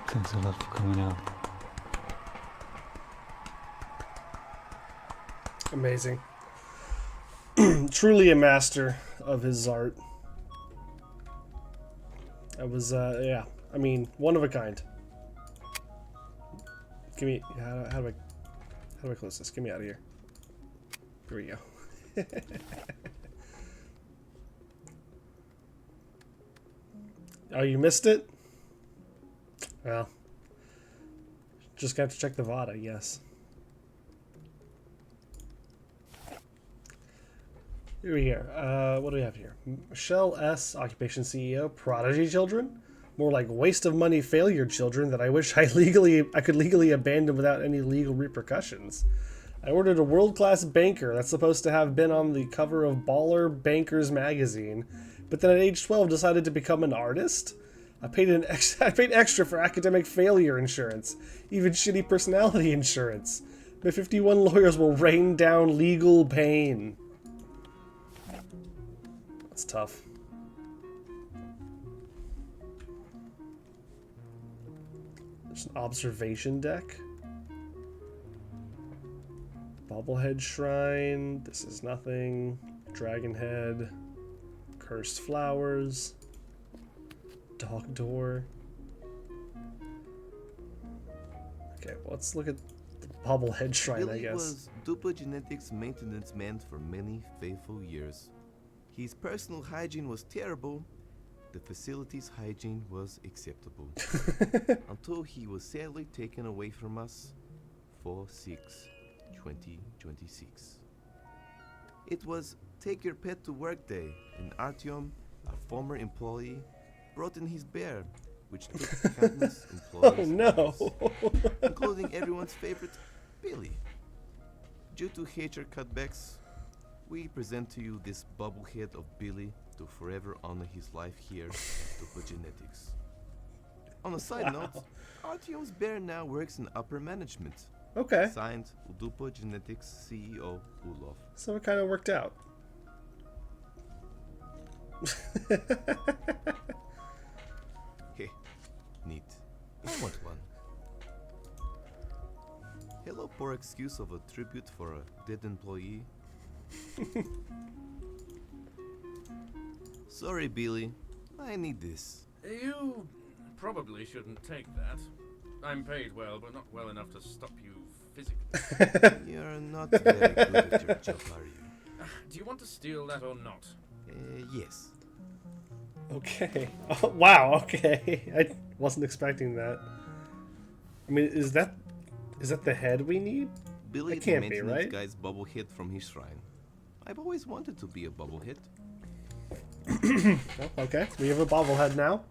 Thanks a lot for coming out. Amazing. Truly a master of his art. That was, yeah. I mean, one of a kind. Give me, how do I close this? Get me out of here. Here we go. Oh, you missed it? Well, just got to check the VOD, I guess. Here we are. What do we have here? Michelle S., Occupation CEO, Prodigy Children? More like waste of money failure children that I wish I could legally abandon without any legal repercussions. I ordered a world-class banker that's supposed to have been on the cover of Baller Bankers magazine, but then at age 12 decided to become an artist? I paid extra for academic failure insurance, even shitty personality insurance. My 51 lawyers will rain down legal pain. That's tough. There's an observation deck. Bobblehead Shrine. This is nothing. Dragon Head. Cursed Flowers. Dog Door. Okay, well, let's look at the Bobblehead Shrine, I Billy guess. was Dupa Genetics maintenance man for many faithful years. His personal hygiene was terrible. The facility's hygiene was acceptable. Until he was sadly taken away from us 4/6/2026. It was Take Your Pet to Work Day, and Artyom, a former employee, brought in his bear, which took countless employees' Oh no! lives, including everyone's favorite, Billy. Due to HR cutbacks, we present to you this bubblehead of Billy to forever honor his life here at Dupa Genetics. On a side note, Artyom's bear now works in upper management. Okay, Signed, Dupa Genetics CEO Ulov. so it kind of worked out. Heh, neat. I want one. Hello, poor excuse of a tribute for a dead employee. Sorry, Billy. I need this. You probably shouldn't take that. I'm paid well, but not well enough to stop you physically. You're not very good at your job, are you? Do you want to steal that or not? Yes. Okay. Oh, wow, okay. I wasn't expecting that. I mean, is that the head we need? Billy, It can't the be, maintenance right? guy's bobblehead from his shrine. I've always wanted to be a bobblehead. Oh, okay, we have a bobblehead now.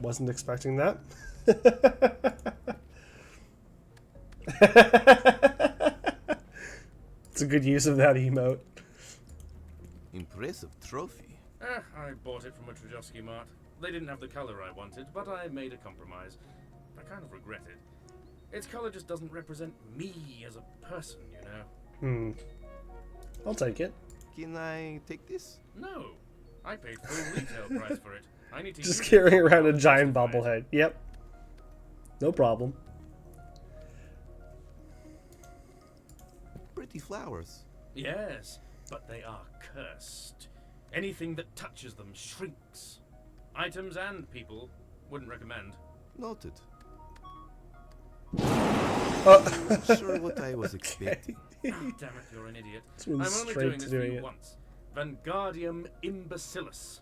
Wasn't expecting that. It's a good use of that emote. Impressive trophy. I bought it from a Trajowski Mart. They didn't have the color I wanted, but I made a compromise. I kind of regret it. Its color just doesn't represent me as a person, you know? I'll take it. Can I take this? No. I paid full retail price for it. I need to Just use it carrying before around a I'm giant justified. bobblehead. Yep. No problem. Pretty flowers. Yes, but they are cursed. Anything that touches them shrinks. Items and people. Wouldn't recommend. Noted. Oh. Not sure what I was expecting. Damn it, you're an idiot. This one's I'm only straight doing to this for doing you it. once. Vanguardium imbecilus.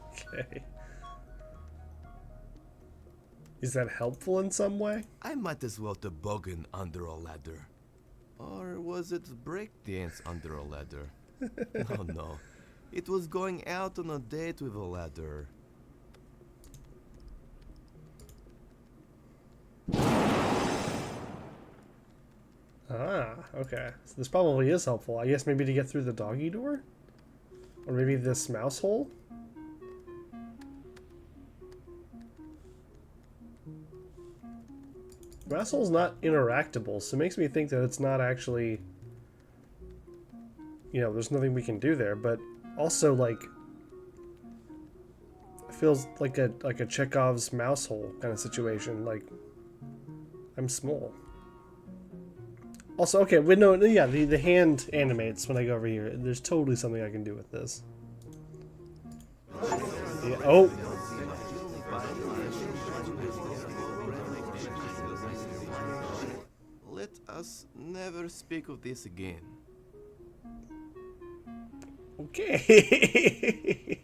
Okay. Is that helpful in some way? I might as well toboggan under a ladder. Or was it breakdance under a ladder? No. It was going out on a date with a ladder. Ah, okay. So this probably is helpful. I guess maybe to get through the doggy door? Or maybe this mouse hole? Mouse hole's not interactable, so it makes me think that it's not actually... You know, there's nothing we can do there, but also, like... It feels like a Chekhov's mouse hole kind of situation, like... I'm small. Also, okay, wait, no, yeah, the hand animates when I go over here. There's totally something I can do with this. Yeah, oh! Let us never speak of this again. Okay.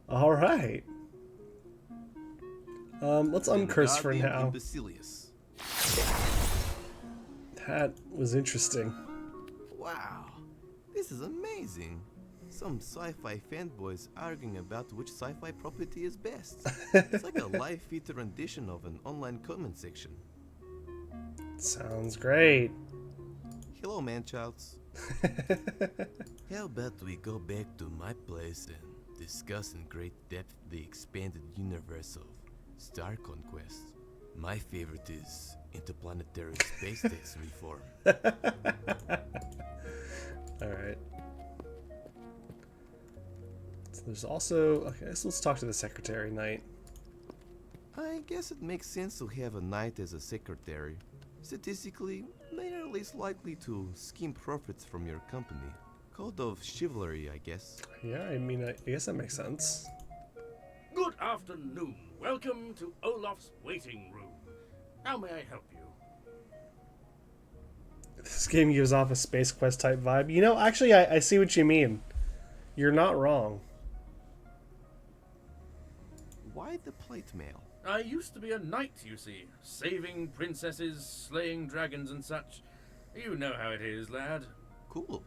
All right. Let's uncurse for Vanguardium now. imbecilius. That was interesting. Wow, this is amazing. Some sci-fi fanboys arguing about which sci-fi property is best. It's like a live feature rendition of an online comment section. Sounds great. Hello, man-childs. How about we go back to my place and discuss in great depth the expanded universe of Star Conquest. My favorite is interplanetary space tax reform. Alright. So there's also... Okay, so let's talk to the Secretary Knight. I guess it makes sense to have a knight as a secretary. Statistically, they are least likely to skim profits from your company. Code of chivalry, I guess. Yeah, I mean, I guess that makes sense. Good afternoon. Welcome to Olaf's waiting room. How may I help you? This game gives off a Space Quest type vibe. You know, actually, I see what you mean. You're not wrong. Why the plate mail? I used to be a knight, you see, saving princesses, slaying dragons and such. You know how it is, lad. Cool.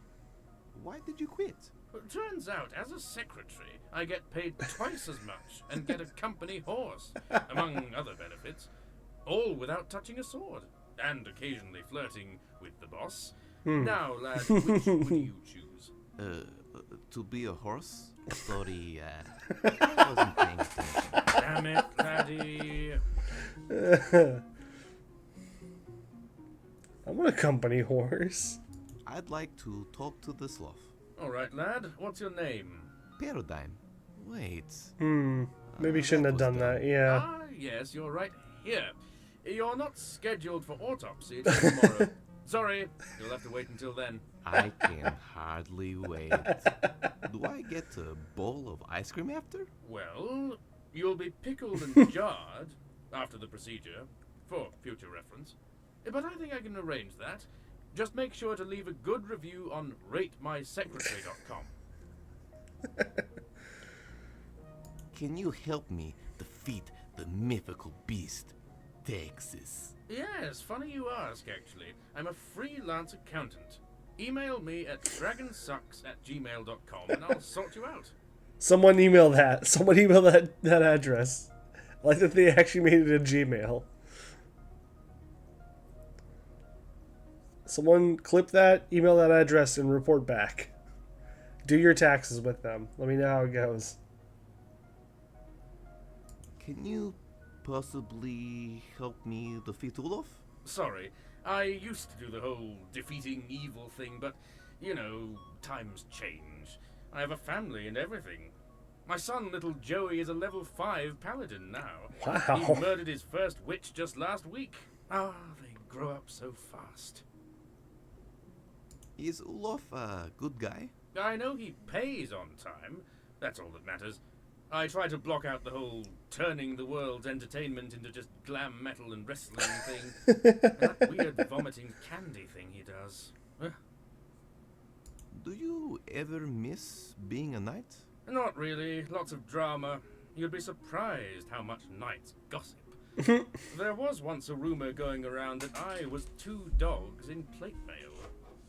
Why did you quit? Turns out, as a secretary, I get paid twice as much and get a company horse, among other benefits, all without touching a sword, and occasionally flirting with the boss. Now, lad, which would you choose? To be a horse? Sorry, I wasn't paying attention. Damn it, laddie. I want a company horse. I'd like to talk to the sloth. All right, lad. What's your name? Paradigm. Wait. Maybe shouldn't have was done that. Yeah. Ah, yes, you're right here. You're not scheduled for autopsy till tomorrow. Sorry, you'll have to wait until then. I can hardly wait. Do I get a bowl of ice cream after? Well, you'll be pickled and jarred after the procedure, for future reference. But I think I can arrange that. Just make sure to leave a good review on ratemysecretary.com. Can you help me defeat the mythical beast, Texas? Yes, funny you ask, actually. I'm a freelance accountant. Email me at dragonsucks@gmail.com and I'll sort you out. Someone email that. Someone email that address. I like that they actually made it a Gmail. Someone clip that, email that address, and report back. Do your taxes with them. Let me know how it goes. Can you possibly help me defeat Olaf? Sorry, I used to do the whole defeating evil thing, but, you know, times change. I have a family and everything. My son, little Joey, is a level 5 paladin now. Wow. He murdered his first witch just last week. Ah, they grow up so fast. Is Olaf a good guy? I know he pays on time. That's all that matters. I try to block out the whole turning the world's entertainment into just glam metal and wrestling thing. And that weird vomiting candy thing he does. Do you ever miss being a knight? Not really. Lots of drama. You'd be surprised how much knights gossip. There was once a rumor going around that I was 2 dogs in plate mail.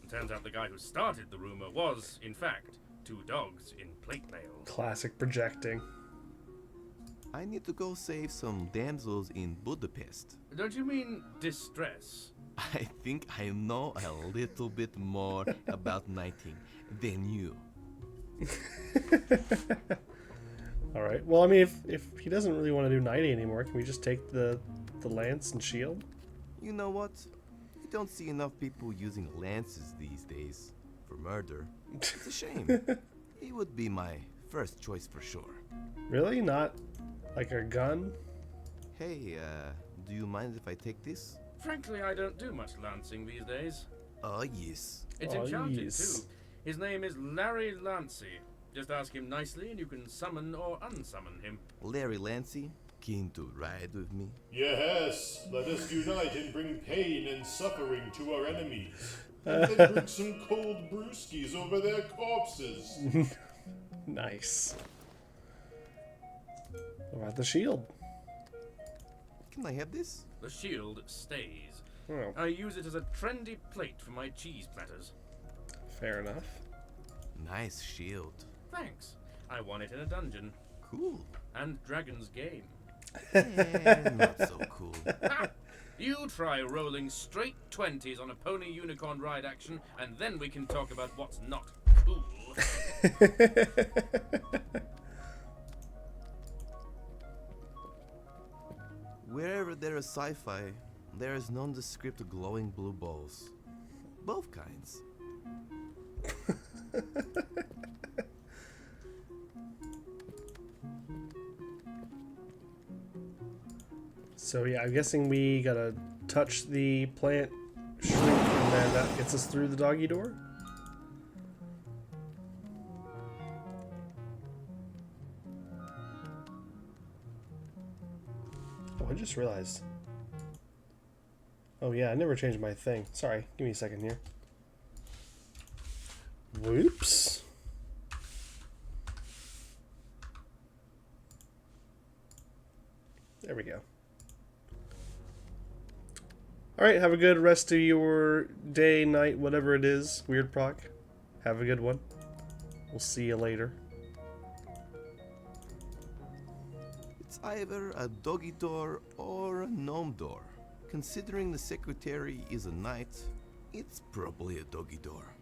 It turns out the guy who started the rumor was, in fact, 2 dogs in plate mail. Classic projecting. I need to go save some damsels in Budapest. Don't you mean distress? I think I know a little bit more about knighting than you. Alright. Well, I mean, if he doesn't really want to do knighting anymore, can we just take the lance and shield? You know what? You don't see enough people using lances these days for murder. It's a shame. He would be my first choice for sure. Really? Not like a gun? Hey, do you mind if I take this? Frankly, I don't do much lancing these days. Oh, yes. It's Oh, enchanted, yes. too. His name is Larry Lancey. Just ask him nicely and you can summon or unsummon him. Larry Lancey, keen to ride with me? Yes, let us unite and bring pain and suffering to our enemies. And then drink some cold brewskis over their corpses. Nice. What about the shield? Can I have this? The shield stays. Oh, I use it as a trendy plate for my cheese platters. fair enough. Nice shield. Thanks. I won it in a dungeon. Cool. And Dragon's Game. Not so cool. You try rolling straight 20s on a pony unicorn ride action, and then we can talk about what's not cool. Wherever there is sci-fi, there is nondescript glowing blue balls. Both kinds. So yeah, I'm guessing we gotta touch the plant shrink and then that gets us through the doggy door? Oh, I just realized. Oh yeah, I never changed my thing. Sorry, give me a second here. Whoops. There we go. Alright, have a good rest of your day, night, whatever it is, Weird Proc. Have a good one. We'll see you later. It's either a doggy door or a gnome door. Considering the secretary is a knight, it's probably a doggy door.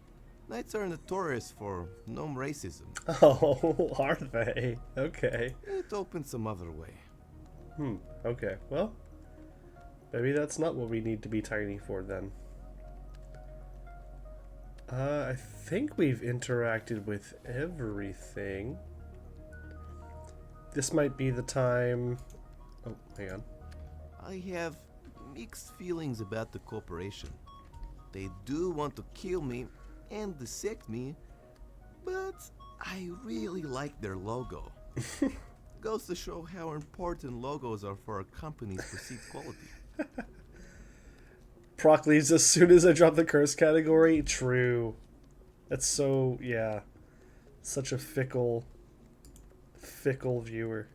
Knights are notorious for gnome racism. Oh, are they? Okay. It opens some other way. Okay. Well, maybe that's not what we need to be tiny for then. I think we've interacted with everything. This might be the time... Oh, hang on. I have mixed feelings about the corporation. They do want to kill me and dissect me, but I really like their logo. Goes to show how important logos are for a company's perceived quality. Proc leaves as soon as I drop the curse category. True. That's so, yeah. Such a fickle viewer.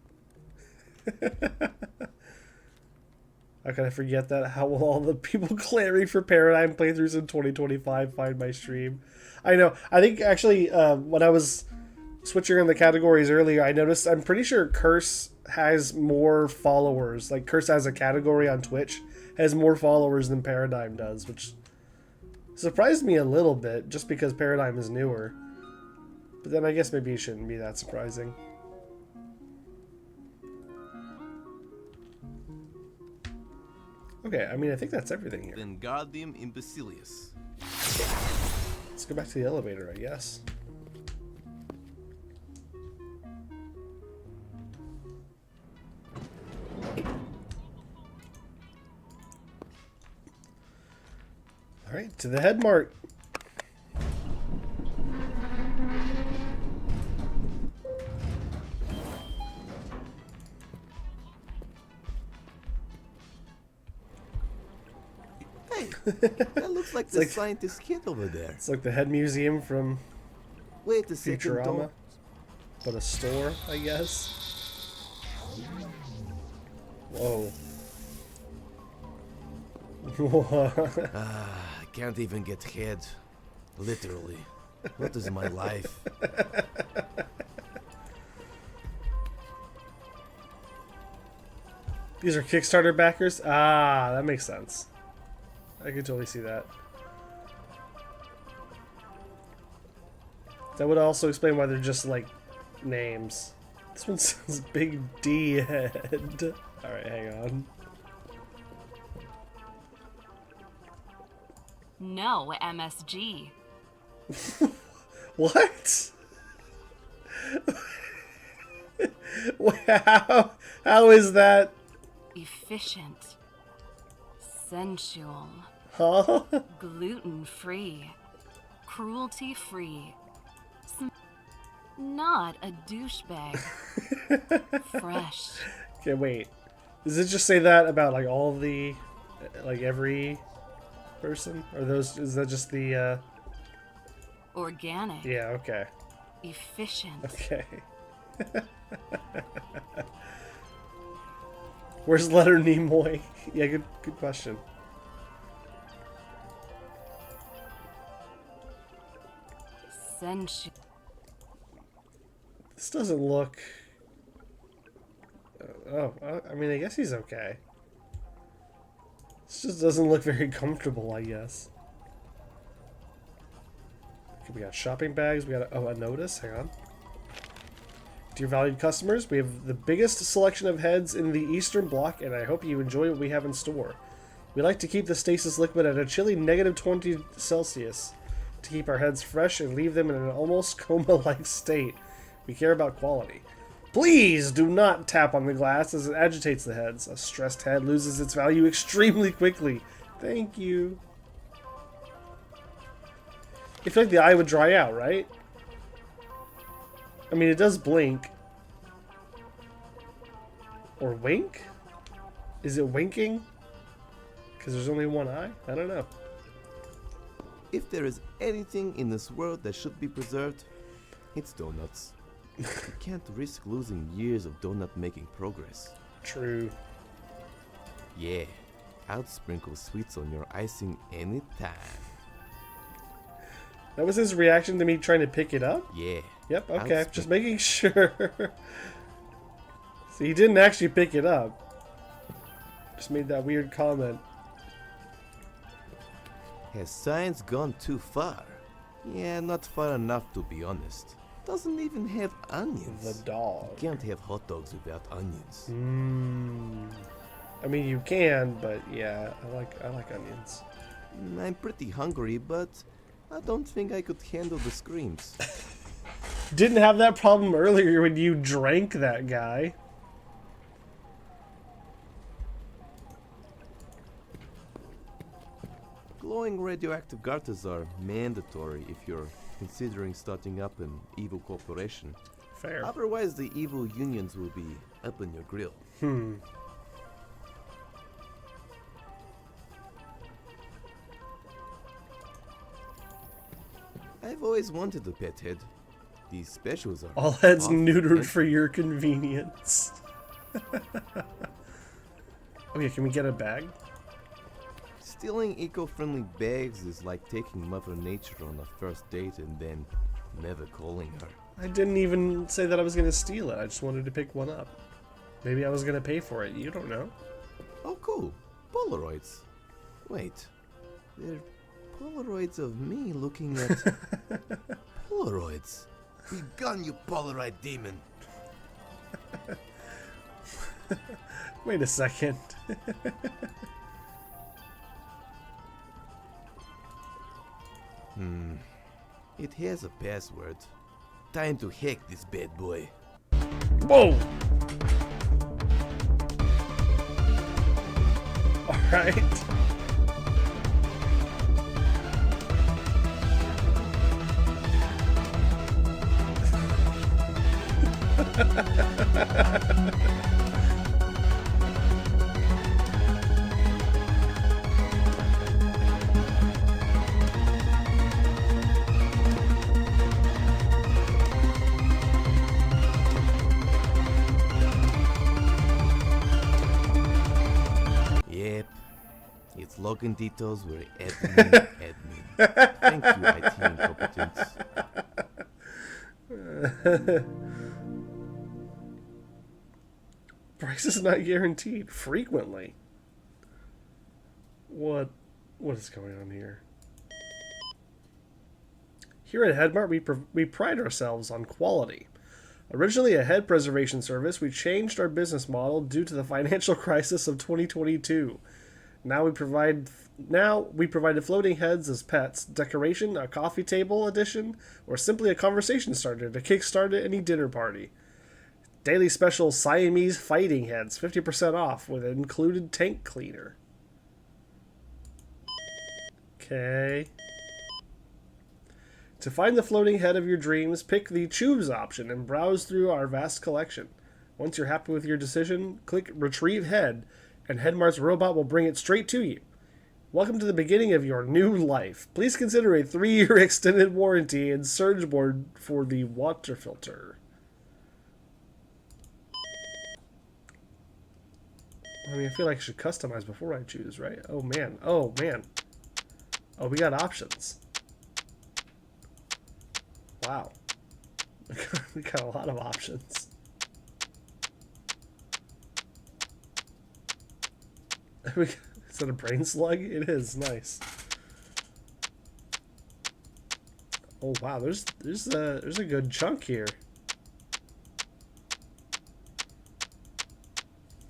How can I forget that? How will all the people clamoring for Paradigm playthroughs in 2025 find my stream? I know. I think actually when I was switching in the categories earlier, I noticed I'm pretty sure Curse has more followers. Like Curse as a category on Twitch has more followers than Paradigm does, which surprised me a little bit just because Paradigm is newer. But then I guess maybe it shouldn't be that surprising. Okay, I mean, I think that's everything here. Wingardium Imbecilius. Let's go back to the elevator, I guess. Alright, to the head mart. Hey, that looks like the like- scientist kid over there. It's like the head museum from Wait a second, Futurama, don't... but a store, I guess. Whoa. I can't even get head. Literally. What is my life? These are Kickstarter backers? Ah, that makes sense. I can totally see that. That would also explain why they're just like names. This one says Big D Head. Alright, hang on. No MSG. What? How is that? Efficient. Sensual. Huh? Gluten-free. Cruelty-free. Not a douchebag. Fresh. Okay, wait. Does it just say that about like all the, like every person? Or those, is that just the, Organic. yeah, okay. Efficient. Okay. Where's Leonard Nimoy? Yeah, good question. Sensual. This doesn't look... I mean, I guess he's okay. This just doesn't look very comfortable, I guess. Okay, we got shopping bags. We got a notice. Hang on. Dear valued customers, we have the biggest selection of heads in the Eastern Bloc, and I hope you enjoy what we have in store. We like to keep the stasis liquid at a chilly -20 Celsius to keep our heads fresh and leave them in an almost coma-like state. We care about quality. Please do not tap on the glass as it agitates the heads. A stressed head loses its value extremely quickly. Thank you. I feel like the eye would dry out, right? I mean, it does blink. Or wink? Is it winking? Because there's only one eye? I don't know. If there is anything in this world that should be preserved, it's donuts. You can't risk losing years of donut making progress. True. Yeah, I'd sprinkle sweets on your icing anytime. That was his reaction to me trying to pick it up? Yeah. Yep, I'll okay. spin- Just making sure. So he didn't actually pick it up. Just made that weird comment. Has science gone too far? Yeah, not far enough to be honest. Doesn't even have onions. The dog. Can't have hot dogs without onions. I mean, you can, but yeah, I like onions. I'm pretty hungry, but I don't think I could handle the screams. Didn't have that problem earlier when you drank that guy. Glowing radioactive garters are mandatory if you're considering starting up an evil corporation. Fair. Otherwise, the evil unions will be up on your grill. I've always wanted a pet head. These specials are All heads awfully neutered expensive. for your convenience. Okay, can we get a bag? Stealing eco-friendly bags is like taking Mother Nature on a first date and then never calling her. I didn't even say that I was going to steal it. I just wanted to pick one up. Maybe I was going to pay for it. You don't know. Oh, cool. Polaroids. Wait. They're Polaroids of me looking at Polaroids. Be gone, you Polaroid demon. Wait a second. It has a password. Time to hack this bad boy. Whoa! Alright. Yep. Its login details were admin, admin. Thank you, IT incompetence. Price is not guaranteed. Frequently. What is going on here? Here at Headmart, we pride ourselves on quality. Originally a head preservation service, we changed our business model due to the financial crisis of 2022. Now we provide floating heads as pets, decoration, a coffee table addition, or simply a conversation starter to kickstart any dinner party. Daily special Siamese fighting heads, 50% off with an included tank cleaner. Okay. To find the floating head of your dreams, pick the Choose option and browse through our vast collection. Once you're happy with your decision, click Retrieve Head, and Headmart's robot will bring it straight to you. Welcome to the beginning of your new life. Please consider a 3-year extended warranty and surge board for the water filter. I mean, I feel like I should customize before I choose, right? Oh, man. Oh, man. Oh, we got options. Wow. We got a lot of options. Is that a brain slug? It is. Nice. Oh, wow. There's a good chunk here.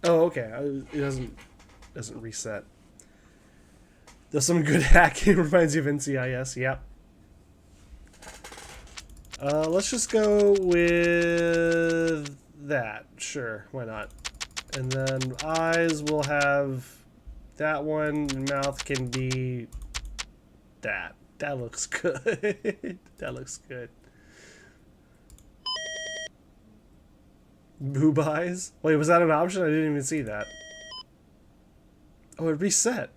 Oh, okay. It doesn't reset. Does some good hacking. Reminds you of NCIS. Yep. Let's just go with that. Sure, why not? And then eyes will have that one. Mouth can be that. That looks good. That looks good. Boob eyes? Wait, was that an option? I didn't even see that. Oh, it reset.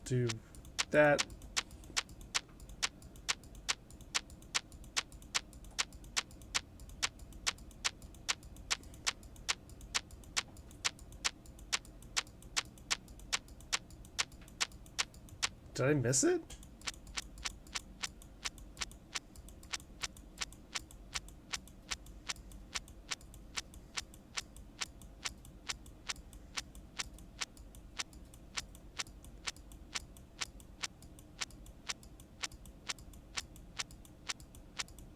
Do that. Did I miss it?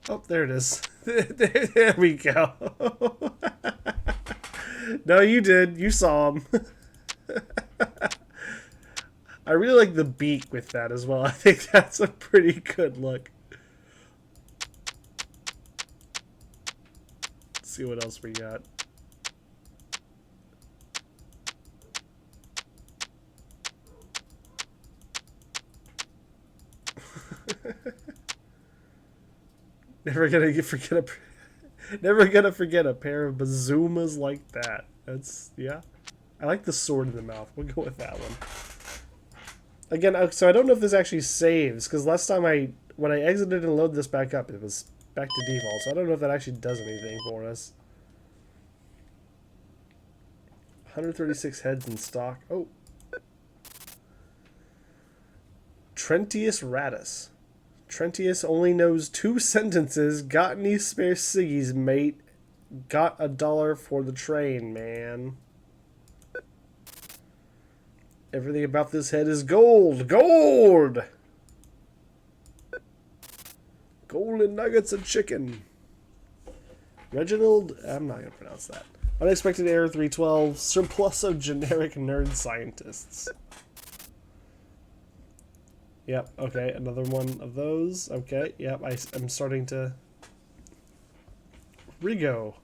Oh, there it is. There we go. No, you did. You saw him. I really like the beak with that as well. I think that's a pretty good look. Let's see what else we got. Never gonna forget a pair of bazoomas like that. That's, yeah. I like the sword in the mouth. We'll go with that one. Again, so I don't know if this actually saves, because last time when I exited and loaded this back up, it was back to default. So I don't know if that actually does anything for us. 136 heads in stock. Oh. Trentius Radis. Trentius only knows 2 sentences. Got any spare ciggies, mate? Got $1 for the train, man. Everything about this head is gold. Gold! Golden nuggets of chicken. Reginald, I'm not going to pronounce that. Unexpected Error 312. Surplus of generic nerd scientists. Yep, okay, another one of those. Okay, yep, I'm starting to... Rigo.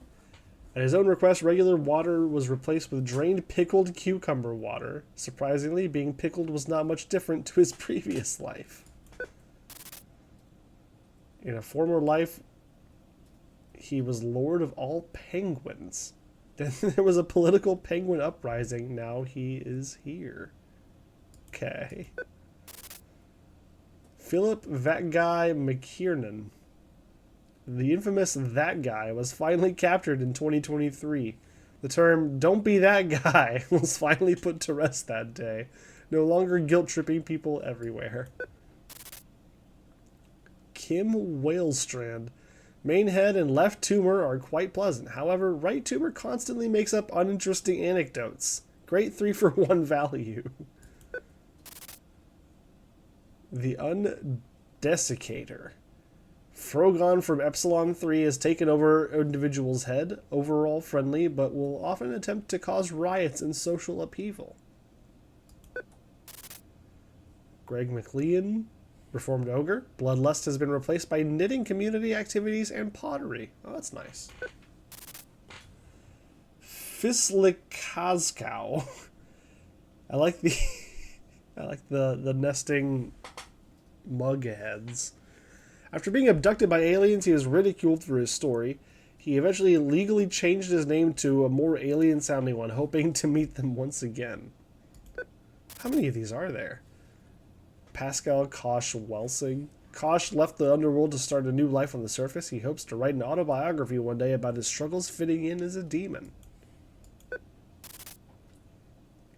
At his own request, regular water was replaced with drained pickled cucumber water. Surprisingly, being pickled was not much different to his previous life. In a former life, he was lord of all penguins. Then there was a political penguin uprising. Now he is here. Okay. Philip That Guy McKiernan. The infamous That Guy was finally captured in 2023. The term, don't be that guy, was finally put to rest that day. No longer guilt-tripping people everywhere. Kim Whalestrand. Main head and left tumor are quite pleasant. However, right tumor constantly makes up uninteresting anecdotes. Great 3-for-1 value. The Undesiccator. Frogon from Epsilon 3 has taken over individual's head, overall friendly, but will often attempt to cause riots and social upheaval. Greg McLean, Reformed Ogre. Bloodlust has been replaced by knitting community activities and pottery. Oh, that's nice. Fislikazkow. I like the nesting mug heads. After being abducted by aliens, he was ridiculed for his story. He eventually legally changed his name to a more alien-sounding one, hoping to meet them once again. How many of these are there? Pascal Kosh Welsing. Kosh left the underworld to start a new life on the surface. He hopes to write an autobiography one day about his struggles fitting in as a demon.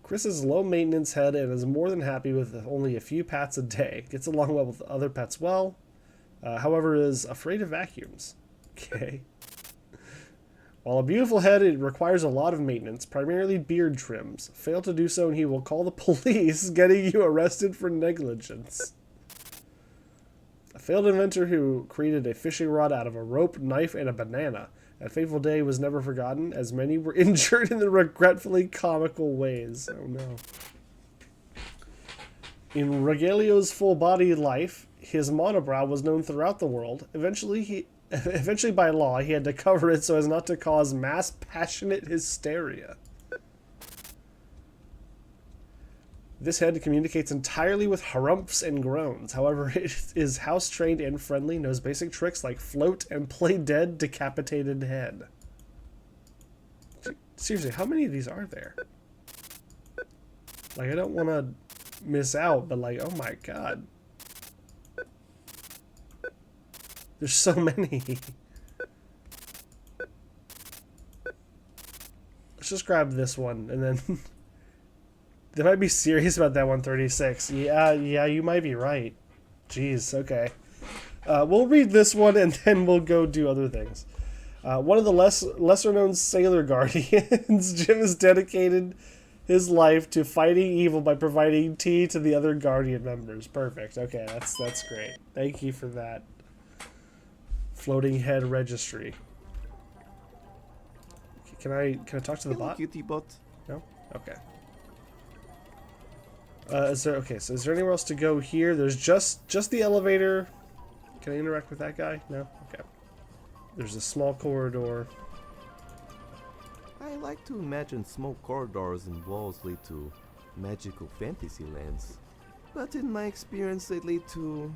Chris is low-maintenance head and is more than happy with only a few pats a day. Gets along well with other pets well. However, is afraid of vacuums. Okay. While a beautiful head, it requires a lot of maintenance, primarily beard trims. Fail to do so and he will call the police, getting you arrested for negligence. A failed inventor who created a fishing rod out of a rope, knife, and a banana. That fateful day was never forgotten, as many were injured in the regretfully comical ways. Oh no. In Rogelio's full-body life, his monobrow was known throughout the world. Eventually, by law, he had to cover it so as not to cause mass passionate hysteria. This head communicates entirely with harumphs and groans. However, it is house-trained and friendly, knows basic tricks like float and play dead decapitated head. Seriously, how many of these are there? Like, I don't want to miss out, but like, oh my god. There's so many. Let's just grab this one, and then... They might be serious about that 136. Yeah, you might be right. Jeez, okay. We'll read this one, and then we'll go do other things. One of the lesser-known Sailor Guardians, Jim has dedicated his life to fighting evil by providing tea to the other Guardian members. Perfect. Okay, that's great. Thank you for that. Floating head registry. Can I talk to the bot? Cutie bot. No? Okay. Is there okay? So is there anywhere else to go here? There's just the elevator. Can I interact with that guy? No. Okay. There's a small corridor. I like to imagine small corridors and walls lead to magical fantasy lands. But in my experience, they lead to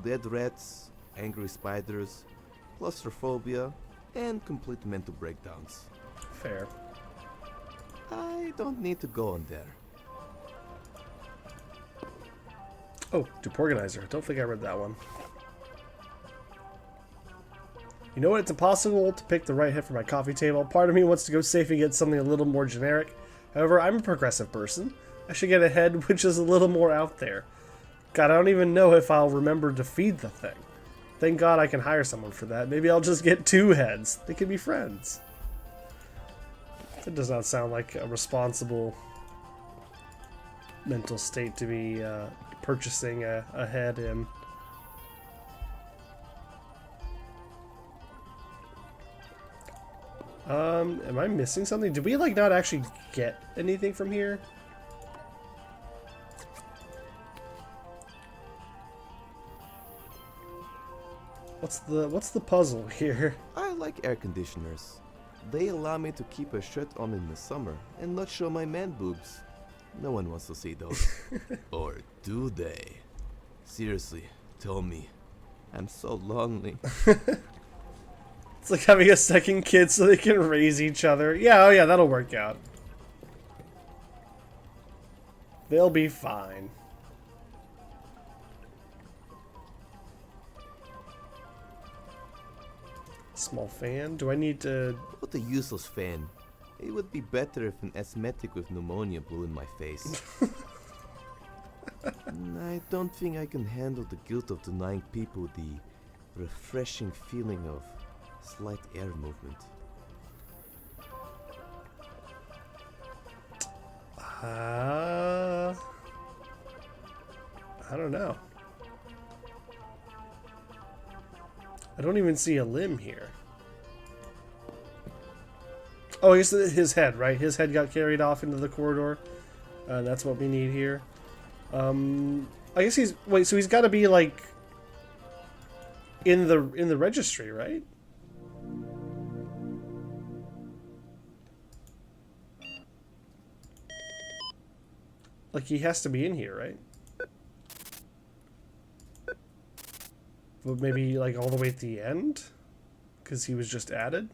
dead rats, angry spiders, claustrophobia, and complete mental breakdowns. Fair. I don't need to go on there. Oh, Dupe Organizer. Don't think I read that one. You know what? It's impossible to pick the right head for my coffee table. Part of me wants to go safe and get something a little more generic. However, I'm a progressive person. I should get a head which is a little more out there. God, I don't even know if I'll remember to feed the thing. Thank God I can hire someone for that. Maybe I'll just get 2 heads. They can be friends. That does not sound like a responsible mental state to be purchasing a head in. Am I missing something? Did we like not actually get anything from here? What's the puzzle here? I like air conditioners. They allow me to keep a shirt on in the summer and not show my man boobs. No one wants to see those. Or do they? Seriously, tell me. I'm so lonely. It's like having a second kid so they can raise each other. Yeah, oh yeah, that'll work out. They'll be fine. Small fan? Do I need to... What a useless fan. It would be better if an asthmatic with pneumonia blew in my face. I don't think I can handle the guilt of denying people the refreshing feeling of slight air movement. I don't know. I don't even see a limb here. Oh, I guess his head, right? His head got carried off into the corridor. That's what we need here. I guess he's... Wait, so he's got to be, like... in the registry, right? Like, he has to be in here, right? But maybe, like, all the way at the end? Because he was just added?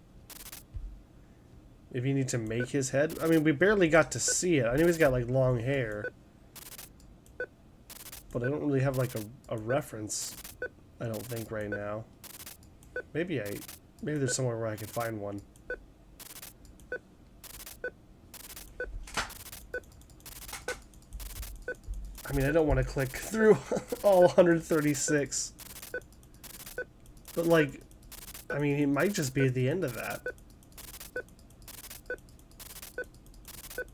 Maybe you need to make his head? I mean, we barely got to see it. I know he's got, like, long hair. But I don't really have, like, a reference, I don't think, right now. Maybe there's somewhere where I can find one. I mean, I don't want to click through all 136. But, like, I mean, he might just be at the end of that.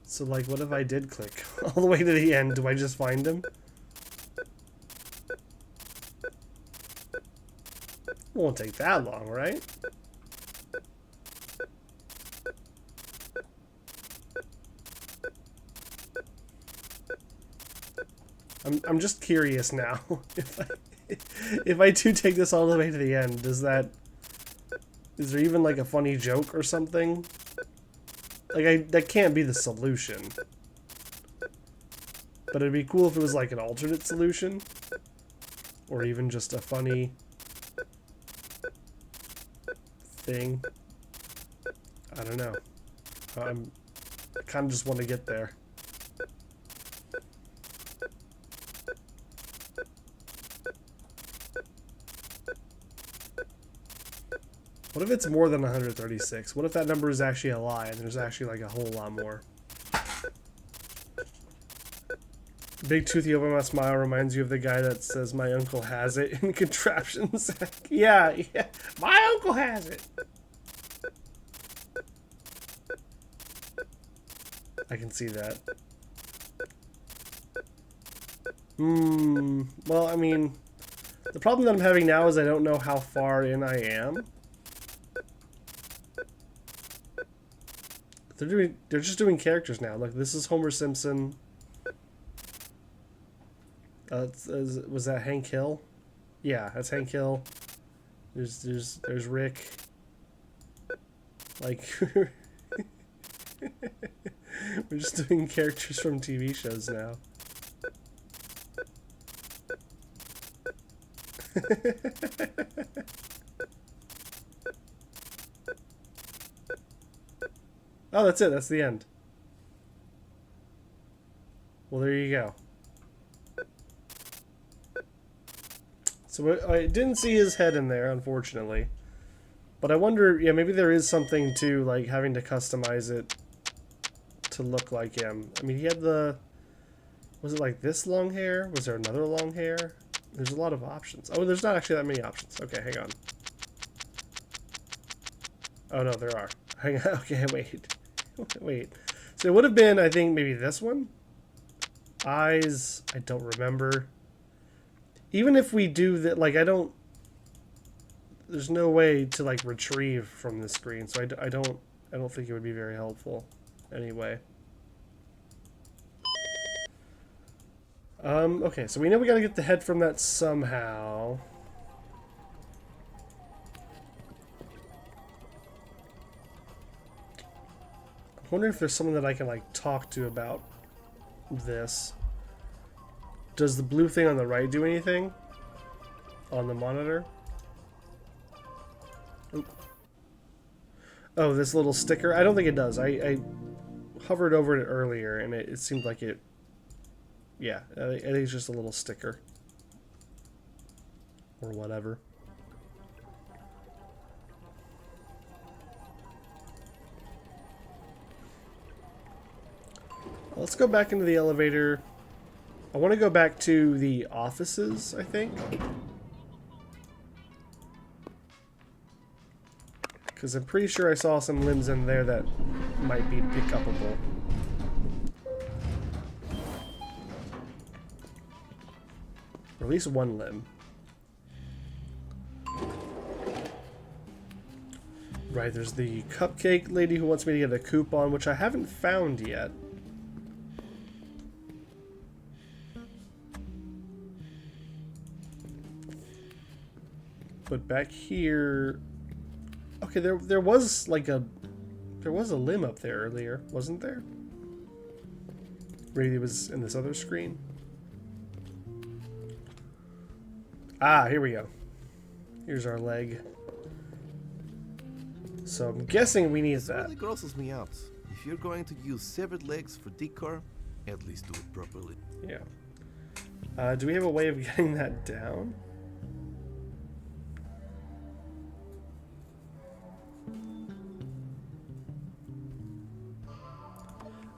So, like, what if I did click all the way to the end? Do I just find him? Won't take that long, right? I'm just curious now. If I do take this all the way to the end, is there even like a funny joke or something? Like that can't be the solution. But it'd be cool if it was like an alternate solution, or even just a funny thing. I don't know. I kind of just want to get there. What if it's more than 136? What if that number is actually a lie and there's actually like a whole lot more? Big Toothy Open My Smile reminds you of the guy that says my uncle has it in contraptions. Yeah, my uncle has it. I can see that. Well, I mean, the problem that I'm having now is I don't know how far in I am. They're just doing characters now. Like, this is Homer Simpson. Was that Hank Hill? Yeah, that's Hank Hill. There's Rick. Like, we're just doing characters from TV shows now. Oh, that's it. That's the end. Well, there you go. So I didn't see his head in there, unfortunately. But I wonder, yeah, maybe there is something to, like, having to customize it to look like him. I mean, he had the... Was it like this long hair? Was there another long hair? There's a lot of options. Oh, there's not actually that many options. Okay, hang on. Oh, no, there are. Hang on. Okay, wait. Wait. So it would have been, I think, maybe this one? Eyes, I don't remember. Even if we do that, like, I don't... There's no way to, like, retrieve from the screen, so I don't think it would be very helpful. Anyway. Okay, so we know we gotta get the head from that somehow. I'm wondering if there's someone that I can, like, talk to about this. Does the blue thing on the right do anything? On the monitor? Oop. Oh, this little sticker? I don't think it does. I hovered over it earlier and it seemed like it... Yeah, I think it's just a little sticker. Or whatever. Let's go back into the elevator. I want to go back to the offices, I think. Because I'm pretty sure I saw some limbs in there that might be pick-upable. Or at least one limb. Right, there's the cupcake lady who wants me to get a coupon, which I haven't found yet. But back here, okay, there was like a limb up there earlier, wasn't there? Maybe it was in this other screen. Ah, here we go. Here's our leg. So I'm guessing we need This that. really grosses me out. If you're going to use severed legs for decor, at least do it properly. Yeah. Do we have a way of getting that down?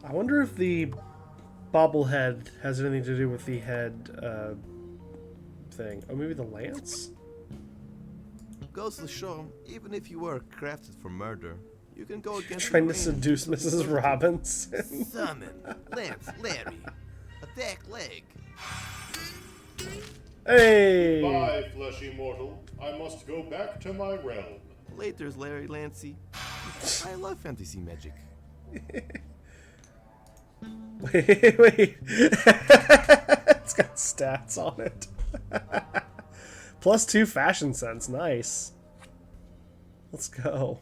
I wonder if the bobblehead has anything to do with the head thing. Oh, maybe the lance? Goes to show, even if you were crafted for murder, you can go against Trying the to grain. seduce Mrs. Robinson. Summon, Lance, Larry, attack leg. Hey! Bye, fleshy mortal. I must go back to my realm. Later's Larry Lancy. I love fantasy magic. Wait. It's got stats on it. +2 fashion sense. Nice. Let's go.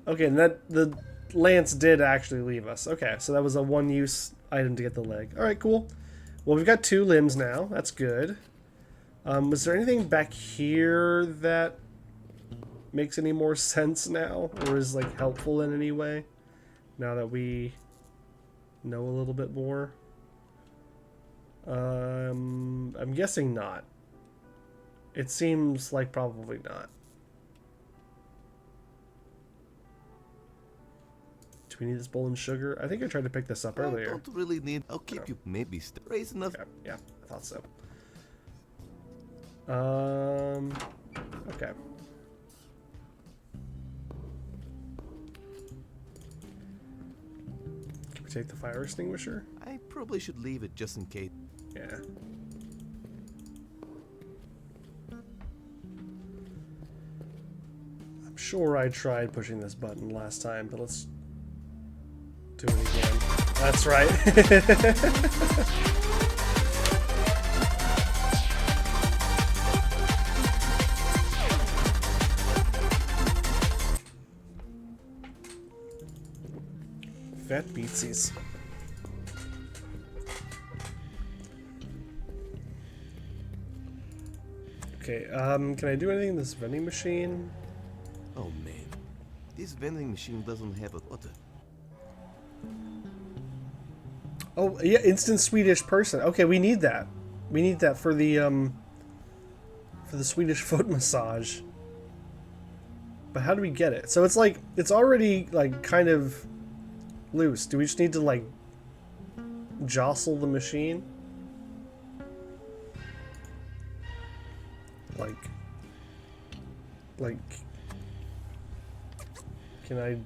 Okay, and the lance did actually leave us. Okay, so that was a one-use item to get the leg. All right, cool. Well, we've got 2 limbs now. That's good. Was there anything back here that makes any more sense now, or is like helpful in any way? Now that we know a little bit more. I'm guessing not. It seems like probably not. Do we need this bowl and sugar? I think I tried to pick this up I earlier. don't really need. I'll keep you maybe raise enough. Yeah, I thought so. Okay. Can we take the fire extinguisher? I probably should leave it just in case. Yeah. I'm sure I tried pushing this button last time, but let's do it again. That's right. Fat beatsies. Okay, can I do anything in this vending machine? Oh man, this vending machine doesn't have a button. Oh, yeah, instant Swedish person. Okay, we need that. We need that for the Swedish foot massage. But how do we get it? So it's like, it's already, like, kind of loose. Do we just need to, like, jostle the machine? Like, can I...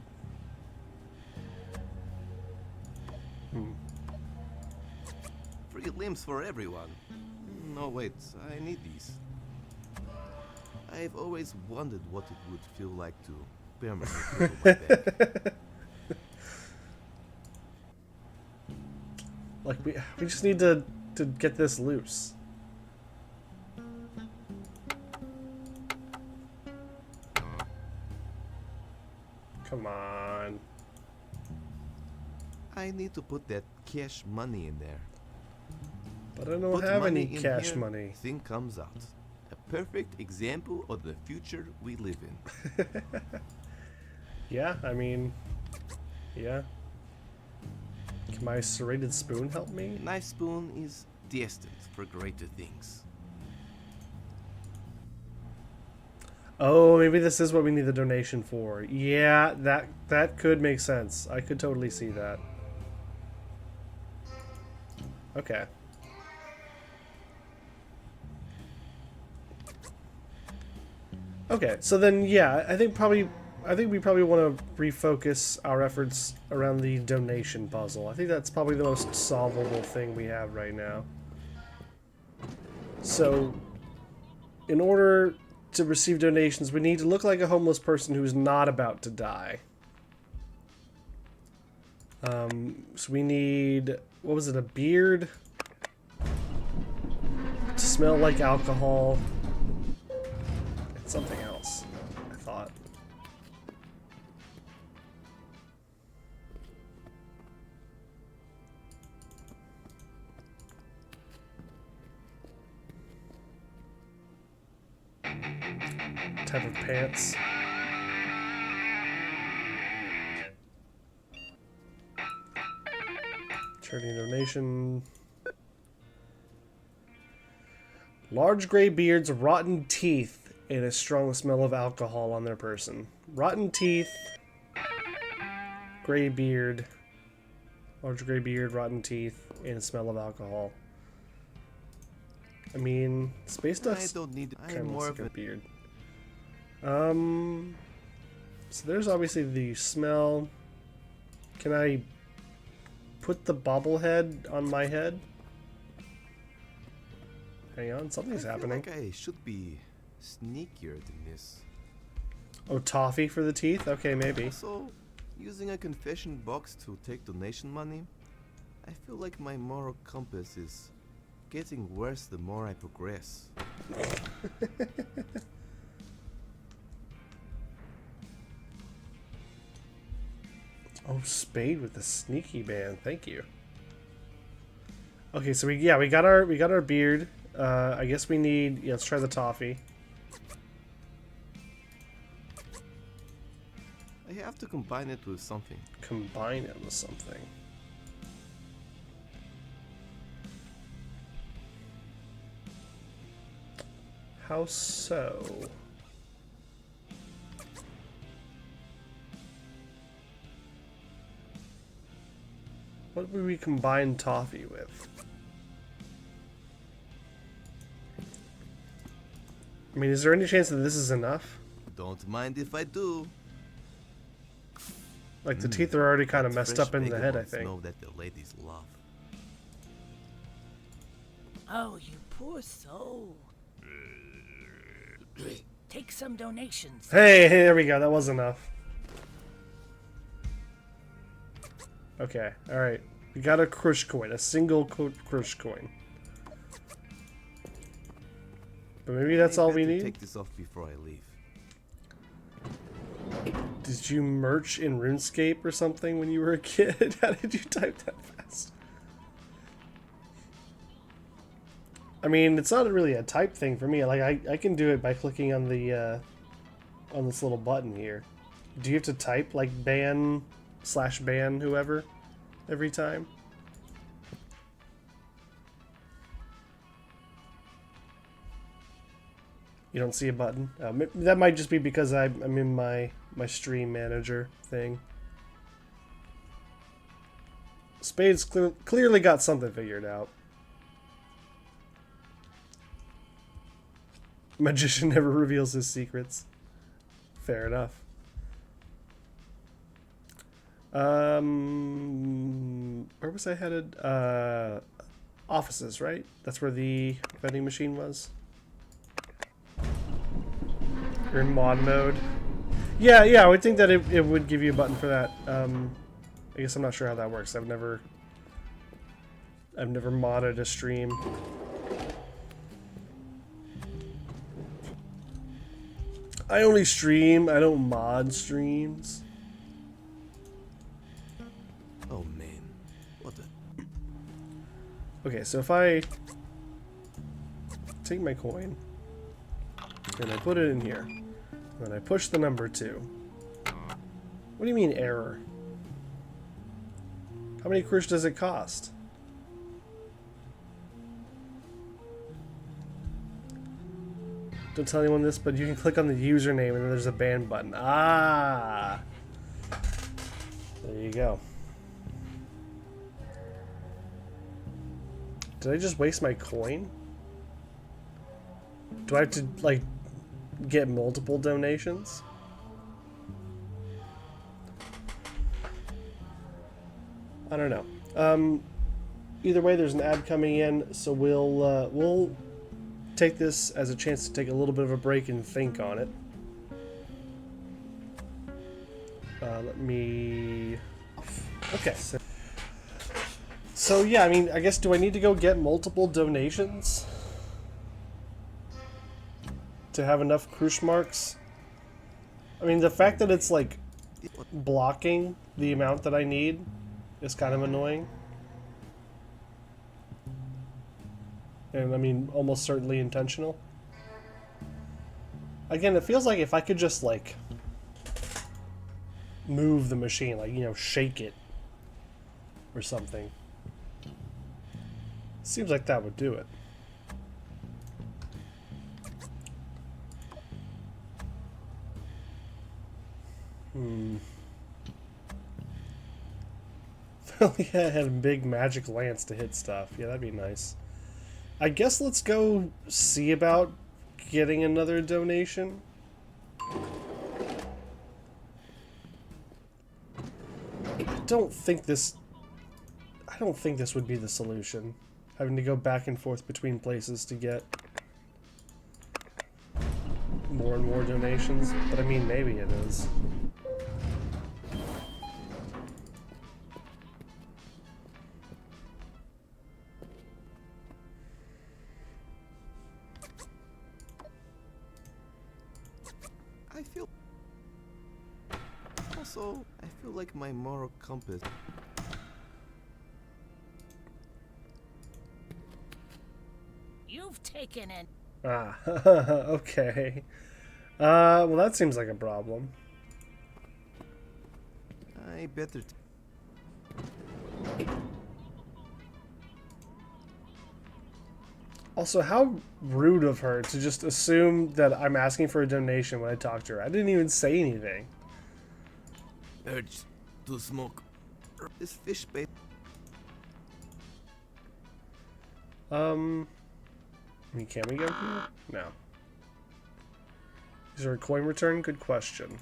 Free limbs for everyone. No, wait, I need these. I've always wondered what it would feel like to permanently cripple my back. Like, we just need to get this loose. Come on. I need to put that cash money in there. But I don't Put have money any in cash here, money. Thing comes out. A perfect example of the future we live in. Yeah, I mean, yeah. Can my serrated spoon help me? Knife spoon is destined for greater things. Oh, maybe this is what we need the donation for. Yeah, that could make sense. I could totally see that. Okay. Okay, so then yeah, I think we probably want to refocus our efforts around the donation puzzle. I think that's probably the most solvable thing we have right now. So, in order to receive donations, we need to look like a homeless person who's not about to die. So we need, what was it, a beard? To smell like alcohol. It's something else, I thought. Type of pants. Charity donation. Large gray beards, rotten teeth, and a strong smell of alcohol on their person. Rotten teeth, gray beard, large gray beard, rotten teeth, and a smell of alcohol. I mean, space I dust don't need. kind I'm of more looks of like a a beard. So there's obviously the smell. Can I put the bobblehead on my head? Hang on, something's I feel happening. like I should be sneakier than this. Oh, toffee for the teeth? Okay, maybe. Also, using a confession box to take donation money, I feel like my moral compass is getting worse the more I progress. Oh, Spade with the sneaky band. Thank you. Okay, so we got our beard. I guess we need, yeah, let's try the toffee. I have to combine it with something. Combine it with something. How so? What would we combine toffee with? I mean, is there any chance that this is enough? Don't mind if I do. Like, the teeth are already kind of That messed fresh up in the bagel head, I buns think. know that the ladies love. Oh, you poor soul. Take some donations. Hey, there we go. That was enough. Okay, alright. We got a Krush coin. A single Krush coin. But maybe that's all we need? Take this off before I leave. Did you merch in RuneScape or something when you were a kid? How did you type that fast? I mean, it's not really a type thing for me. Like, I can do it by clicking on the, on this little button here. Do you have to type, like, ban/ban whoever every time? You don't see a button? That might just be because I'm in my stream manager thing. Spade's clearly got something figured out. Magician never reveals his secrets. Fair enough. Where was I headed? Offices, right? That's where the vending machine was. You're in mod mode. Yeah, I would think that it would give you a button for that. I guess I'm not sure how that works. I've never modded a stream. I only stream, I don't mod streams. Oh man, what the? Okay, so if I take my coin and I put it in here, and I push the number 2. What do you mean error? How many Krush does it cost? Don't tell anyone this, but you can click on the username and then there's a ban button. Ah! There you go. Did I just waste my coin? Do I have to, like, get multiple donations? I don't know. Either way, there's an ad coming in, so we'll take this as a chance to take a little bit of a break and think on it. Let me... Okay. So yeah, I mean, I guess, do I need to go get multiple donations to have enough Krush marks? I mean, the fact that it's, like, blocking the amount that I need is kind of annoying. And, I mean, almost certainly intentional. Again, it feels like if I could just, like, move the machine, like, you know, shake it or something. Seems like that would do it. If only I had a big magic lance to hit stuff. Yeah, that'd be nice. I guess let's go see about getting another donation. I don't think this would be the solution. Having to go back and forth between places to get more and more donations. But I mean, maybe it is. I feel like my moral compass. You've taken it. Ah, okay. Well, that seems like a problem. I better. Also, how rude of her to just assume that I'm asking for a donation when I talk to her. I didn't even say anything. Urge to smoke this fish bait. I mean, can we go here? No. Is there a coin return? Good question.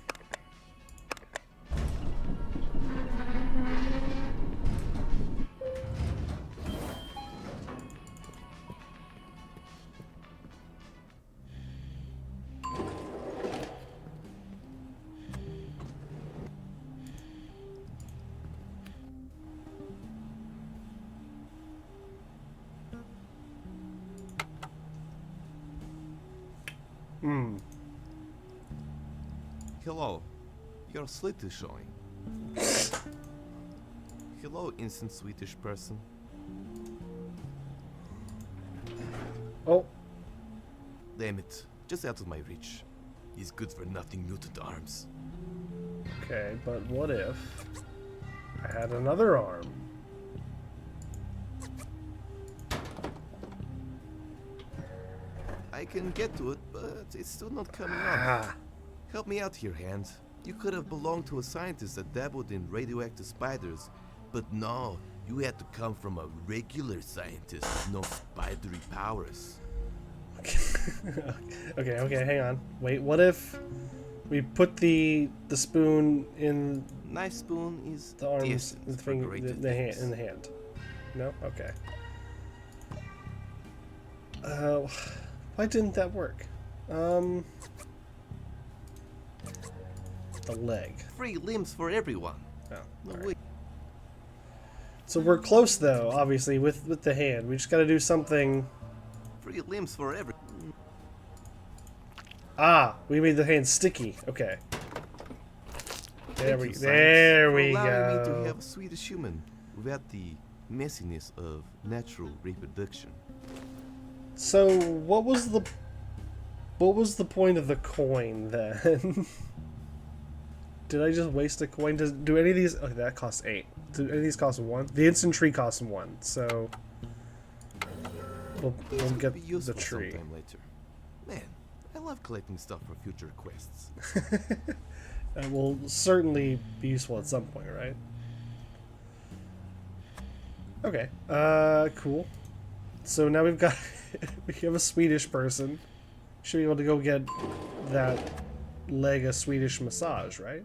Hmm. Hello. Your slit is showing. Hello, instant Swedish person. Oh. Damn it. Just out of my reach. These good for nothing mutant arms. Okay, but what if I had another arm? I can get to it, but it's still not coming up. Ah. Help me out here, Hand. You could have belonged to a scientist that dabbled in radioactive spiders, but no, you had to come from a regular scientist with no spidery powers. Okay, hang on. Wait, what if we put the spoon in Knife spoon is the arms, decent the for finger, greater the hand, things. in the hand? No? Okay. Why didn't that work? The leg. Free limbs for everyone. Oh, No alright. way. So we're close though, obviously, with the hand. We just gotta do something. Free limbs for every. Ah, we made the hand sticky. Okay. There Thank we you, science, there for we allowing me to go. have a Swedish human without the messiness of natural reproduction. So what was the point of the coin then? Did I just waste a coin? Do any of these? Okay, that costs 8. Do any of these cost 1? The instant tree costs 1. So we'll These could get be the useful tree. sometime later. Man, I love collecting stuff for future quests. It will certainly be useful at some point, right? Okay. Cool. So now we've got we have a Swedish person. Should be able to go get that leg a Swedish massage, right?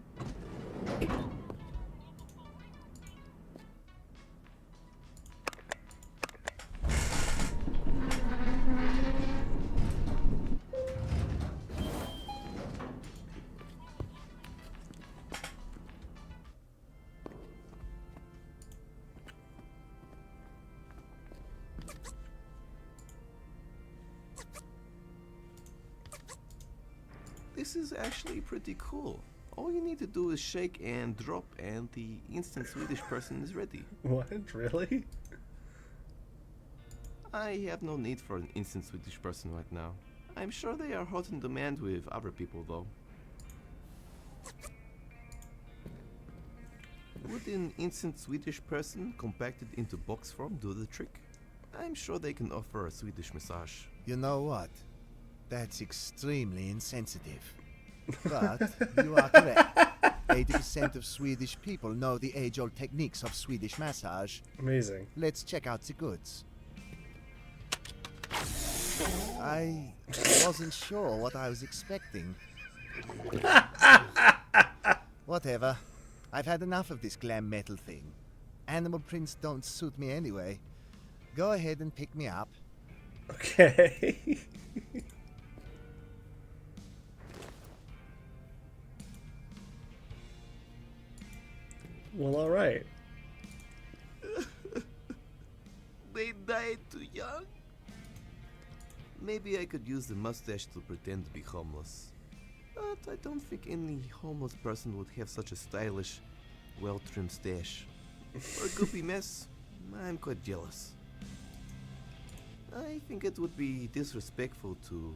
This is actually pretty cool. All you need to do is shake and drop and the instant Swedish person is ready. What? Really? I have no need for an instant Swedish person right now. I'm sure they are hot in demand with other people though. Would an instant Swedish person compacted into box form do the trick? I'm sure they can offer a Swedish massage. You know what? That's extremely insensitive. But you are correct. 80% of Swedish people know the age-old techniques of Swedish massage. Amazing. Let's check out the goods. I wasn't sure what I was expecting. Whatever. I've had enough of this glam metal thing. Animal prints don't suit me anyway. Go ahead and pick me up. Okay. Well, all right. They died too young. Maybe I could use the mustache to pretend to be homeless. But I don't think any homeless person would have such a stylish, well-trimmed stash. For a goopy mess, I'm quite jealous. I think it would be disrespectful to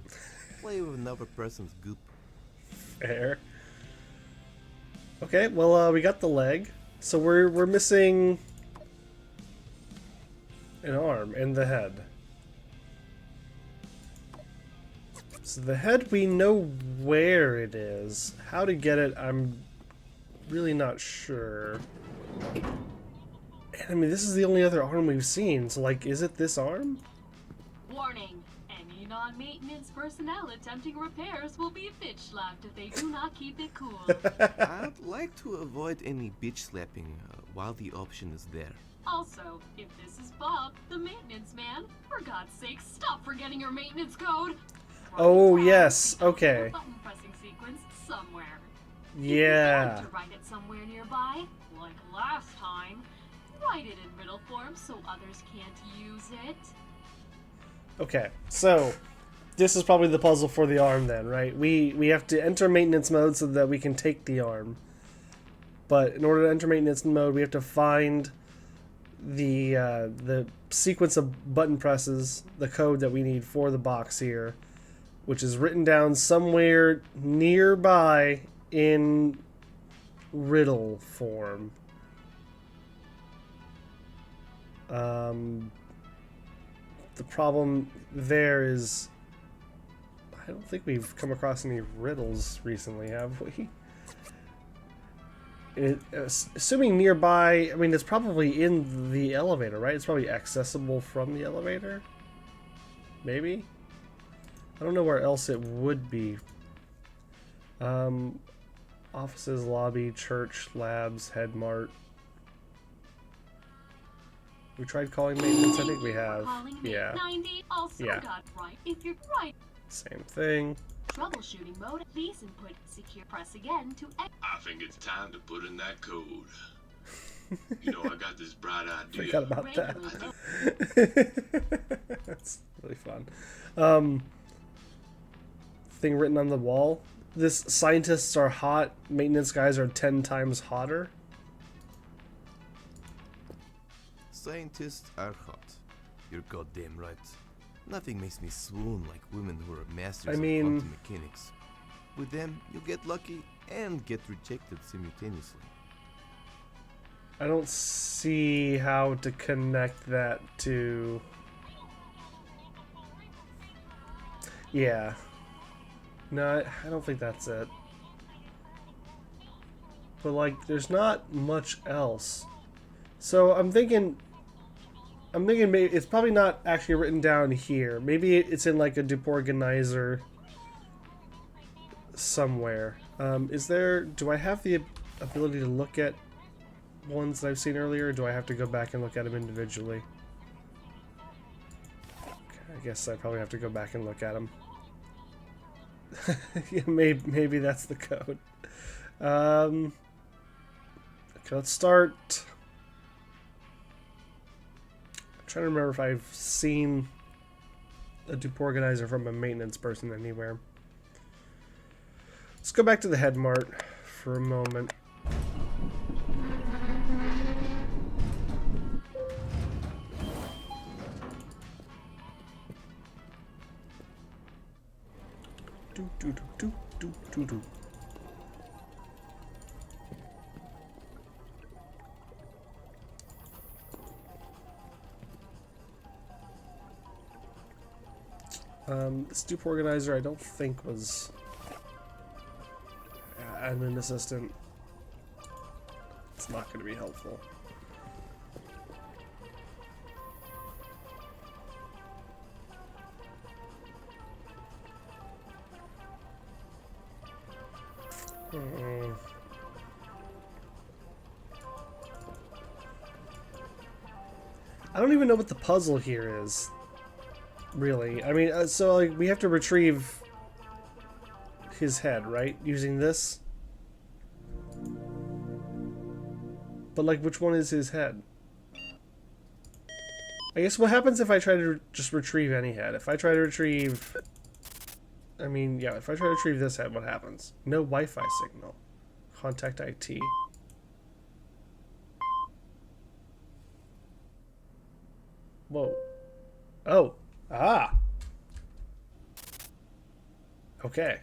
play with another person's goop. Fair. Okay, well, we got the leg. So we're missing an arm and the head. So the head, we know where it is. How to get it, I'm really not sure. And I mean, this is the only other arm we've seen. So, like, is it this arm? Warning. Any non-maintenance personnel attempting repairs will be bitch slapped if they do not keep it cool. I'd like to avoid any bitch slapping while the option is there. Also, if this is Bob, the maintenance man, for God's sake, stop forgetting your maintenance code. Oh, Write it down yes, and okay. put a button pressing sequence somewhere. If Yeah. you want to write it somewhere nearby, like last time, write it in riddle form so others can't use it. Okay, so this is probably the puzzle for the arm then, right? We have to enter maintenance mode so that we can take the arm. But in order to enter maintenance mode, we have to find the sequence of button presses, the code that we need for the box here, which is written down somewhere nearby in riddle form. The problem there is I don't think we've come across any riddles recently, have we? Assuming nearby, I mean, it's probably in the elevator, right? It's probably accessible from the elevator? Maybe? I don't know where else it would be. Offices, lobby, church, labs, head mart. We tried calling maintenance, I think we have. Yeah. 90 also Yeah. got right. If you're right, Same thing. troubleshooting mode, please input secure. Press again to I think it's time to put in that code. You know, I got this bright idea. Forgot about that. That's really fun. Thing written on the wall. This scientists are hot, maintenance guys are 10 times hotter. Scientists are hot. You're goddamn right. Nothing makes me swoon like women who are masters I mean- of quantum mechanics. With them, you get lucky and get rejected simultaneously. I don't see how to connect that to... Yeah. No, I don't think that's it. But, like, there's not much else. So, I'm thinking maybe it's probably not actually written down here. Maybe it's in, like, a dupe organizer somewhere. Do I have the ability to look at ones that I've seen earlier, or do I have to go back and look at them individually? Okay, I guess I probably have to go back and look at them. Yeah, maybe that's the code. Okay, let's start. I'm trying to remember if I've seen a dupe organizer from a maintenance person anywhere. Let's go back to the head mart for a moment. Do, do, do, do, do, do, do. This dupe organizer I don't think was admin assistant. It's not going to be helpful. I don't even know what the puzzle here is. Really. I mean, so like we have to retrieve his head, right? Using this? But like which one is his head? I guess what happens if I try to just retrieve any head? If I try to retrieve... I mean, yeah, if I try to retrieve this head, what happens? No Wi-Fi signal. Contact IT. Whoa. Oh. Ah. Okay.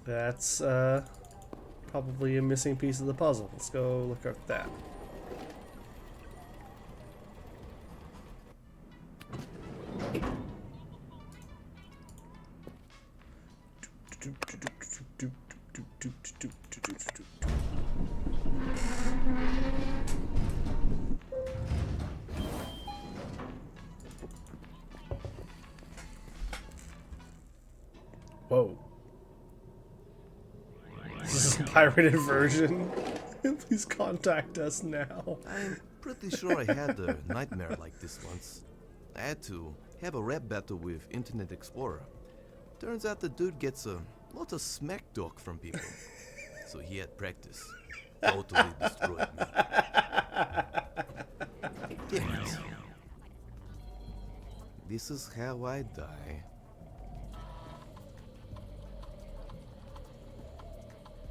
That's, probably a missing piece of the puzzle. Let's go look at that. Whoa. This is a pirated version. Please contact us now. I'm pretty sure I had a nightmare like this once. I had to have a rap battle with Internet Explorer. Turns out the dude gets a lot of smack talk from people. So he had practice. Totally destroyed me. Damn it. This is how I die.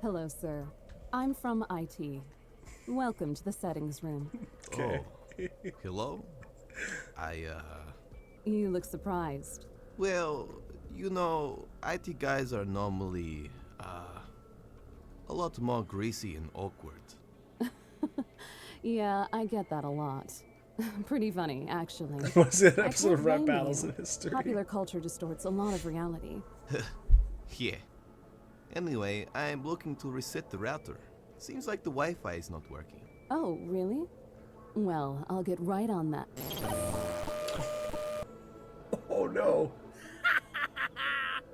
Hello, sir. I'm from IT. Welcome to the settings room. Oh, hello? You look surprised. Well, you know, IT guys are normally, a lot more greasy and awkward. Yeah, I get that a lot. Pretty funny, actually. Was it an I episode can't of Rap blame Battles you. in History? Popular culture distorts a lot of reality. Yeah. Anyway, I'm looking to reset the router. Seems like the Wi-Fi is not working. Oh, really? Well, I'll get right on that. Oh no.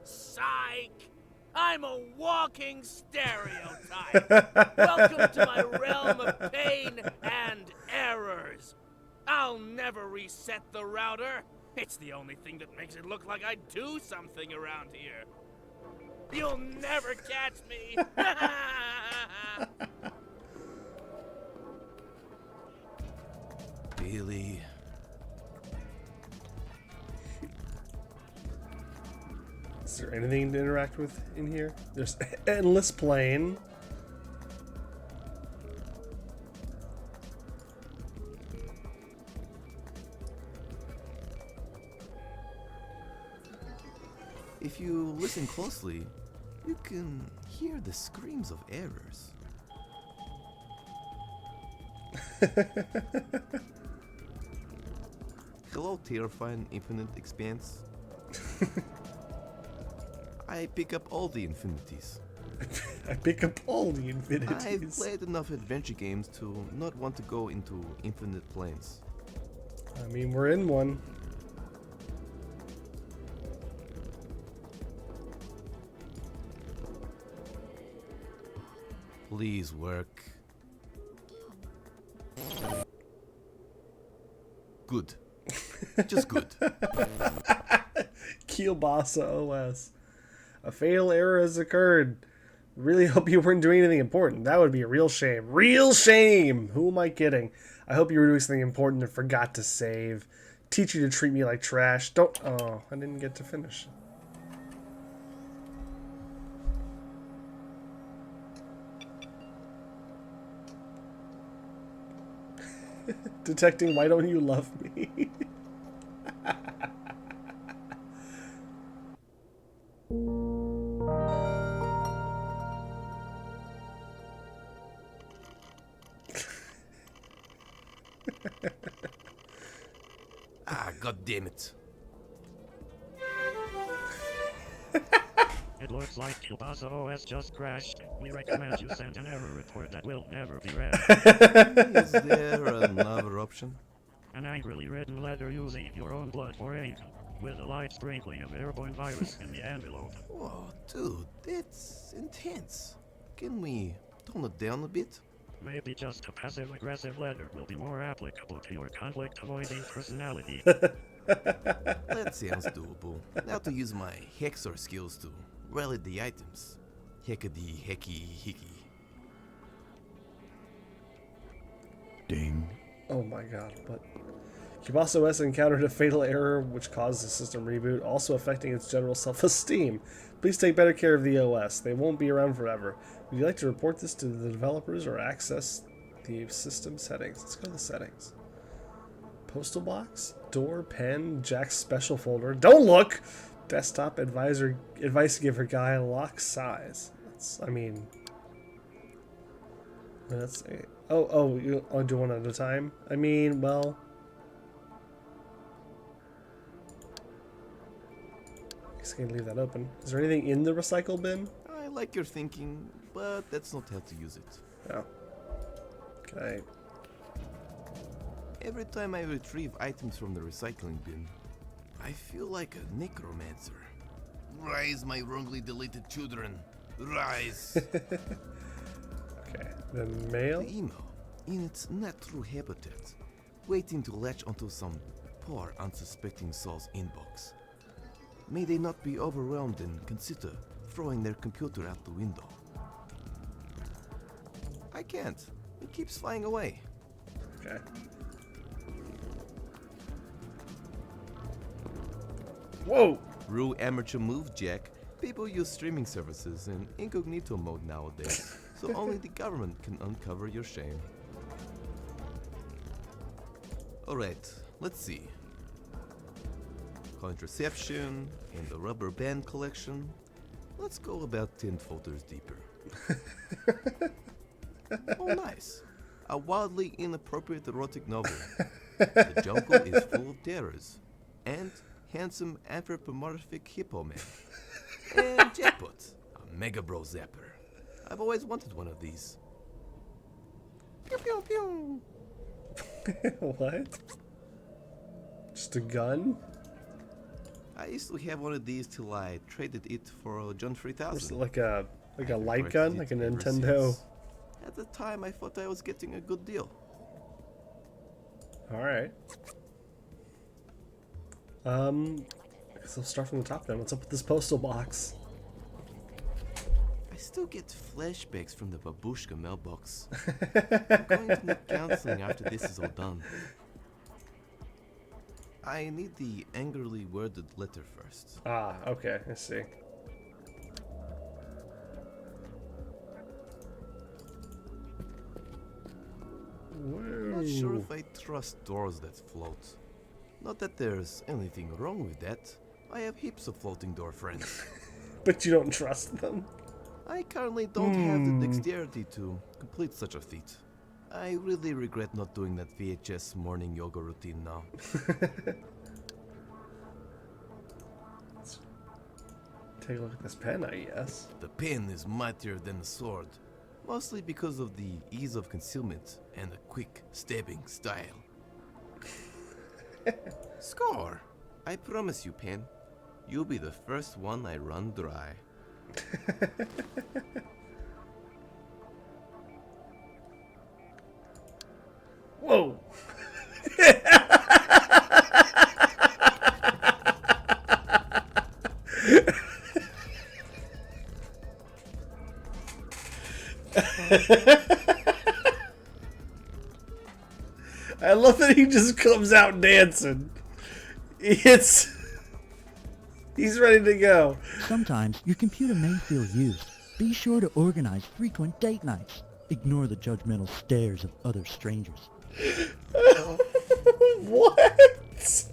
Psych! I'm a walking stereotype. Welcome to my realm of pain and errors. I'll never reset the router. It's the only thing that makes it look like I do something around here. You'll never catch me. Billy. Is there anything to interact with in here? There's endless plane. If you listen closely, you can hear the screams of errors. Hello, terrifying infinite expanse. I pick up all the infinities. I pick up all the I've infinities. played enough adventure games to not want to go into infinite planes. I mean, we're in one. Please work. Good. Just good. Kielbasa OS. A fatal error has occurred. Really hope you weren't doing anything important. That would be a real shame. Real shame! Who am I kidding? I hope you were doing something important and forgot to save. Teach you to treat me like trash. Don't... Oh, I didn't get to finish. Detecting why don't you love me? Ah, god damn it. It looks like Kielbasa OS just crashed. We recommend you send an error report that will never be read. Is there another option? An angrily written letter using your own blood for ink, with a light sprinkling of airborne virus in the envelope. Whoa, dude, that's intense. Can we tone it down a bit? Maybe just a passive-aggressive letter will be more applicable to your conflict-avoiding personality. That sounds doable. Now to use my Hexor skills to rally the items. Heckady hecky hickey. Ding. Oh my god, but... Kielbasa OS encountered a fatal error which caused the system reboot, also affecting its general self-esteem. Please take better care of the OS. They won't be around forever. Would you like to report this to the developers or access the system settings? Let's go to the settings. Postal box, door, pen, Jack's special folder. Don't look! Desktop advice giver guy, lock size. That's, I mean... That's a... Oh, you want to do one at a time? I mean, well... I guess I can leave that open. Is there anything in the recycle bin? I like your thinking, but that's not how to use it. Oh. Okay. Every time I retrieve items from the recycling bin, I feel like a necromancer. Rise, my wrongly deleted children. Rise! Okay, then mail? The email, in its natural habitat, waiting to latch onto some poor unsuspecting soul's inbox. May they not be overwhelmed and consider throwing their computer out the window. I can't. It keeps flying away. Okay. Whoa! Rue amateur move, Jack. People use streaming services in incognito mode nowadays, so only the government can uncover your shame. Alright, let's see. Contraception and the rubber band collection. Let's go about 10 folders deeper. Oh, nice. A wildly inappropriate erotic novel. The jungle is full of terrors. And handsome anthropomorphic hippo man. And jackpot, a Mega Bro Zapper. I've always wanted one of these. Pew pew pew. What? Just a gun? I used to have one of these till I traded it for a John 3000. Is it like a light regretted gun, it like a ever Nintendo? since. At the time, I thought I was getting a good deal. All right. I guess I'll start from the top then. What's up with this postal box? I still get flashbacks from the babushka mailbox. I'm going to need counseling after this is all done. I need the angrily worded letter first. Ah, okay, I see. I'm not sure if I trust doors that float. Not that there's anything wrong with that. I have heaps of floating door friends. But you don't trust them? I currently don't have the dexterity to complete such a feat. I really regret not doing that VHS morning yoga routine now. Take a look at this pen, I guess. The pen is mightier than the sword, mostly because of the ease of concealment and the quick stabbing style. Score! I promise you, pen, you'll be the first one I run dry. Whoa! I love that he just comes out dancing. He's ready to go. Sometimes your computer may feel used. Be sure to organize frequent date nights. Ignore the judgmental stares of other strangers. What?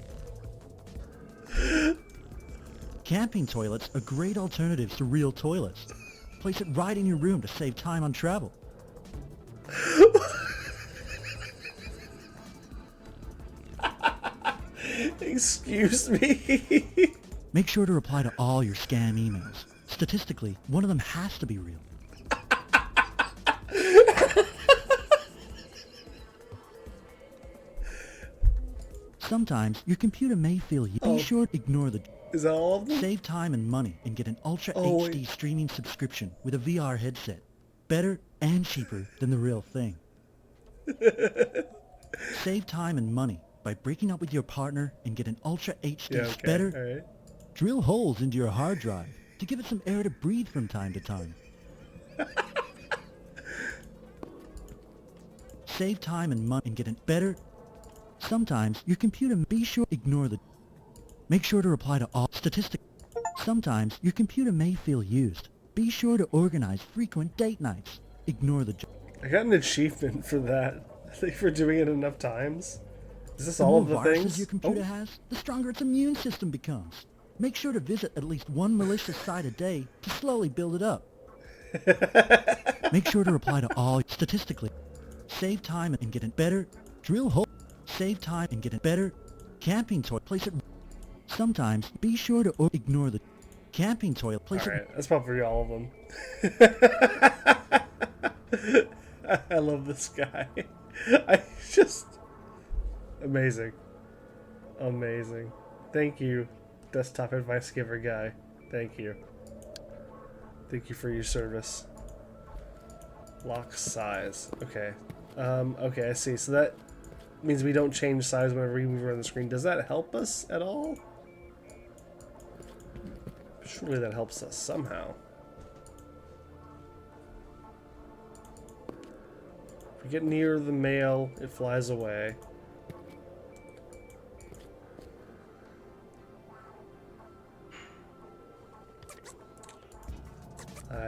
Camping toilets are great alternatives to real toilets. Place it right in your room to save time on travel. Excuse me? Make sure to reply to all your scam emails. Statistically, one of them has to be real. Sometimes your computer may feel you. Be sure to ignore the. Is that all of them? Save time and money and get an Ultra HD streaming subscription with a VR headset. Better and cheaper than the real thing. Save time and money by breaking up with your partner and get an Ultra HD better. All right. Drill holes into your hard drive to give it some air to breathe from time to time. Save time and money and get it better. Sometimes your computer. Be sure ignore the. Make sure to reply to all statistics. Sometimes your computer may feel used. Be sure to organize frequent date nights. Ignore the. I got an achievement for that. I think for doing it enough times. Is this The all more of the viruses things? your computer has, the stronger its immune system becomes. Make sure to visit at least one malicious site a day to slowly build it up. Make sure to reply to all statistically. Save time and get it better. Drill hole. Save time and get it better. Camping toilet. Place it. Sometimes be sure to ignore the camping toilet. Place it. Alright, that's probably all of them. I love this guy. I just... Amazing. Amazing. Thank you, desktop advice giver guy. Thank you. Thank you for your service. Lock size. Okay. Okay, I see. So that means we don't change size whenever we move around the screen. Does that help us at all? Surely that helps us somehow. If we get near the mail, it flies away.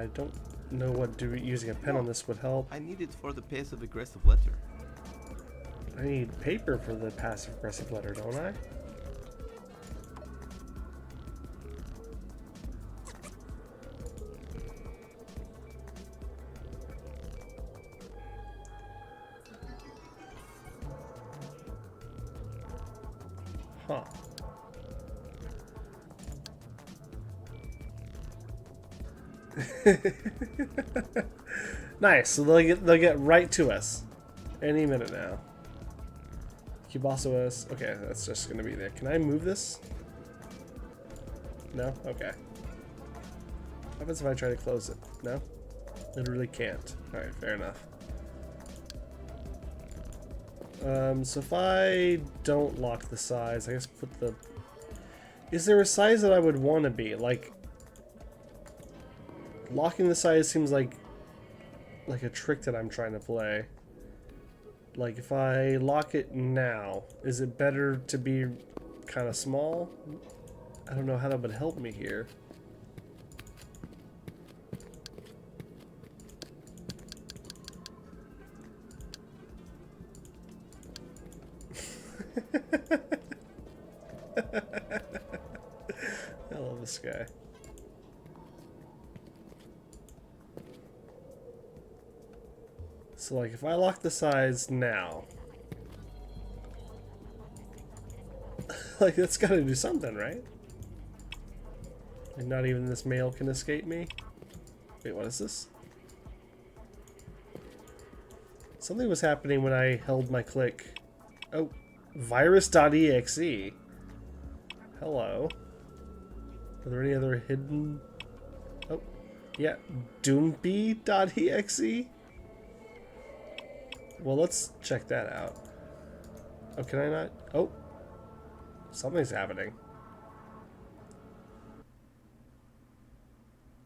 I don't know what using a pen on this would help. I need it for the passive aggressive letter. I need paper for the passive aggressive letter, don't I? Huh. Nice. So they'll get right to us any minute now. Cubosso S. Okay, that's just gonna be there. Can I move this? No? Okay. What happens if I try to close it? No? Literally can't. Alright, fair enough. So if I don't lock the size, I guess put the... Is there a size that I would want to be? Like, locking the size seems like a trick that I'm trying to play. Like, if I lock it now, is it better to be kind of small? I don't know how that would help me here. I love this guy. So, like, if I lock the size now, like, that's gotta do something, right? And not even this mail can escape me? Wait, what is this? Something was happening when I held my click. Oh, virus.exe. Hello. Are there any other hidden... Oh, yeah, Doompy.exe? Well, let's check that out. Oh, can I not? Oh, something's happening.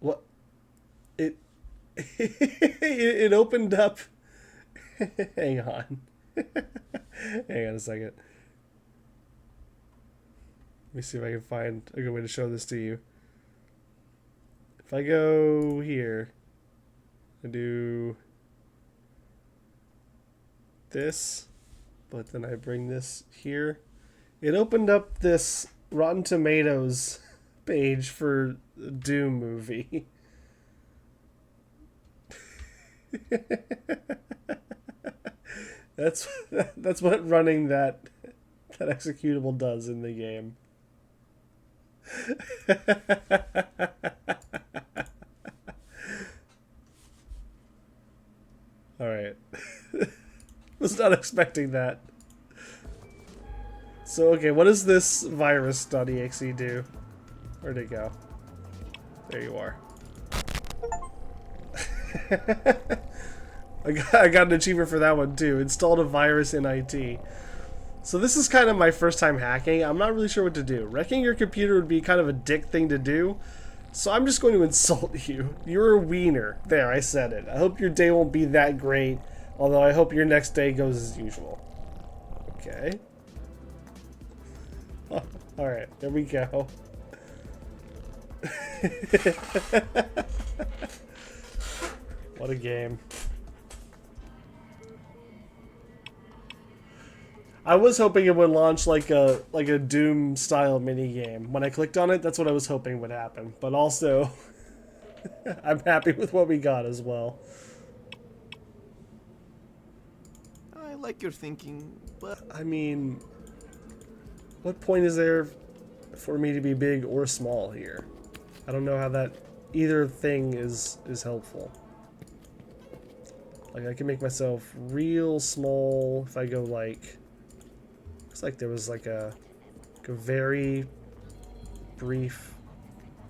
What? It it opened up. Hang on. Hang on a second. Let me see if I can find a good way to show this to you. If I go here and do this, but then I bring this here, it opened up this Rotten Tomatoes page for Doom movie. That's what running that executable does in the game. All right. Was not expecting that. So, okay, what does this virus.exe do? Where'd it go? There you are. I got an achievement for that one too. Installed a virus in IT. So this is kind of my first time hacking. I'm not really sure what to do. Wrecking your computer would be kind of a dick thing to do. So I'm just going to insult you. You're a wiener. There, I said it. I hope your day won't be that great. Although I hope your next day goes as usual. Okay. Alright, there we go. What a game. I was hoping it would launch like a Doom style mini game. When I clicked on it, that's what I was hoping would happen. But also, I'm happy with what we got as well. I like your thinking, but I mean, what point is there for me to be big or small here? I don't know how that either thing is helpful. Like, I can make myself real small if I go like... Looks like there was like a very brief...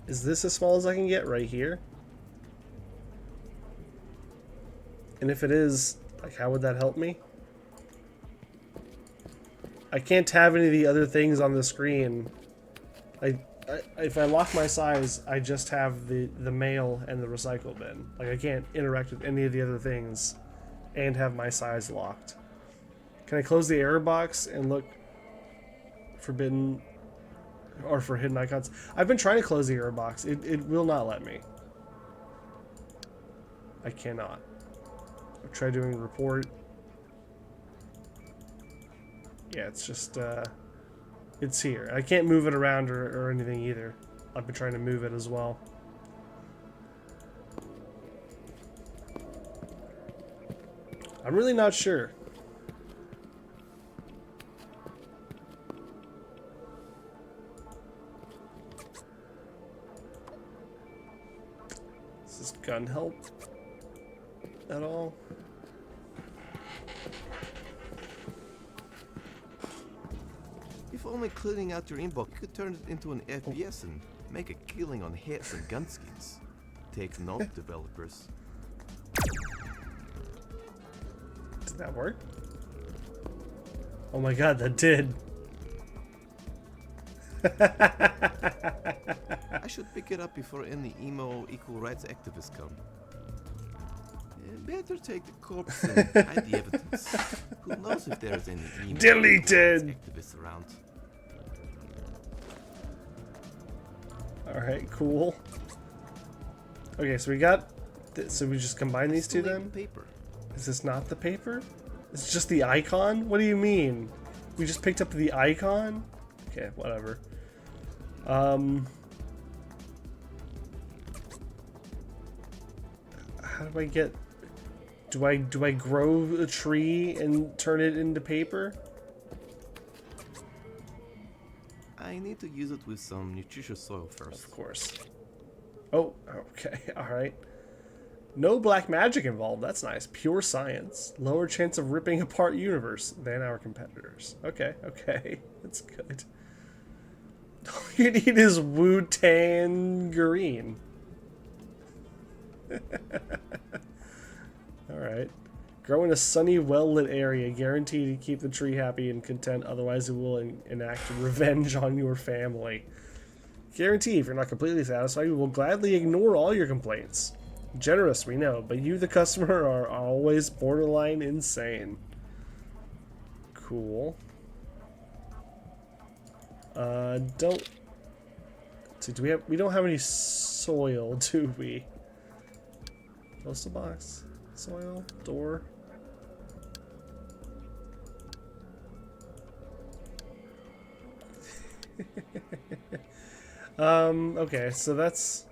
Is this as small as I can get right here? And if it is, like, how would that help me? I can't have any of the other things on the screen. If I lock my size, I just have the mail and the recycle bin. Like, I can't interact with any of the other things and have my size locked. Can I close the error box and look forbidden or for hidden icons? I've been trying to close the error box. It will not let me. I cannot. I've tried doing report. Yeah, it's just, it's here. I can't move it around or anything either. I've been trying to move it as well. I'm really not sure. Does this gun help at all? If only cleaning out your inbox could turn it into an FPS and make a killing on hits and gun skins. Take note, developers. Did that work? Oh my god, that did. I should pick it up before any emo equal rights activists come. Better take the corpse and hide the evidence. Who knows if there's any emo Deleted! activists around. Alright, cool. Okay, so we got... so we just combine these two then? Paper. Is this not the paper? It's just the icon? What do you mean? We just picked up the icon? Okay, whatever. How do I get... Do I grow a tree and turn it into paper? I need to use it with some nutritious soil first. Of course. Oh, okay, alright. No black magic involved, that's nice. Pure science. Lower chance of ripping apart universe than our competitors. Okay, okay, that's good. All you need is Wu-Tangerine. Alright. Grow in a sunny, well-lit area. Guaranteed to keep the tree happy and content, otherwise it will enact revenge on your family. Guarantee if you're not completely satisfied, we will gladly ignore all your complaints. Generous, we know, but you, the customer, are always borderline insane. Cool. Don't... So do we have... We don't have any soil, do we? Postal box. Soil. Door. Okay, so that's...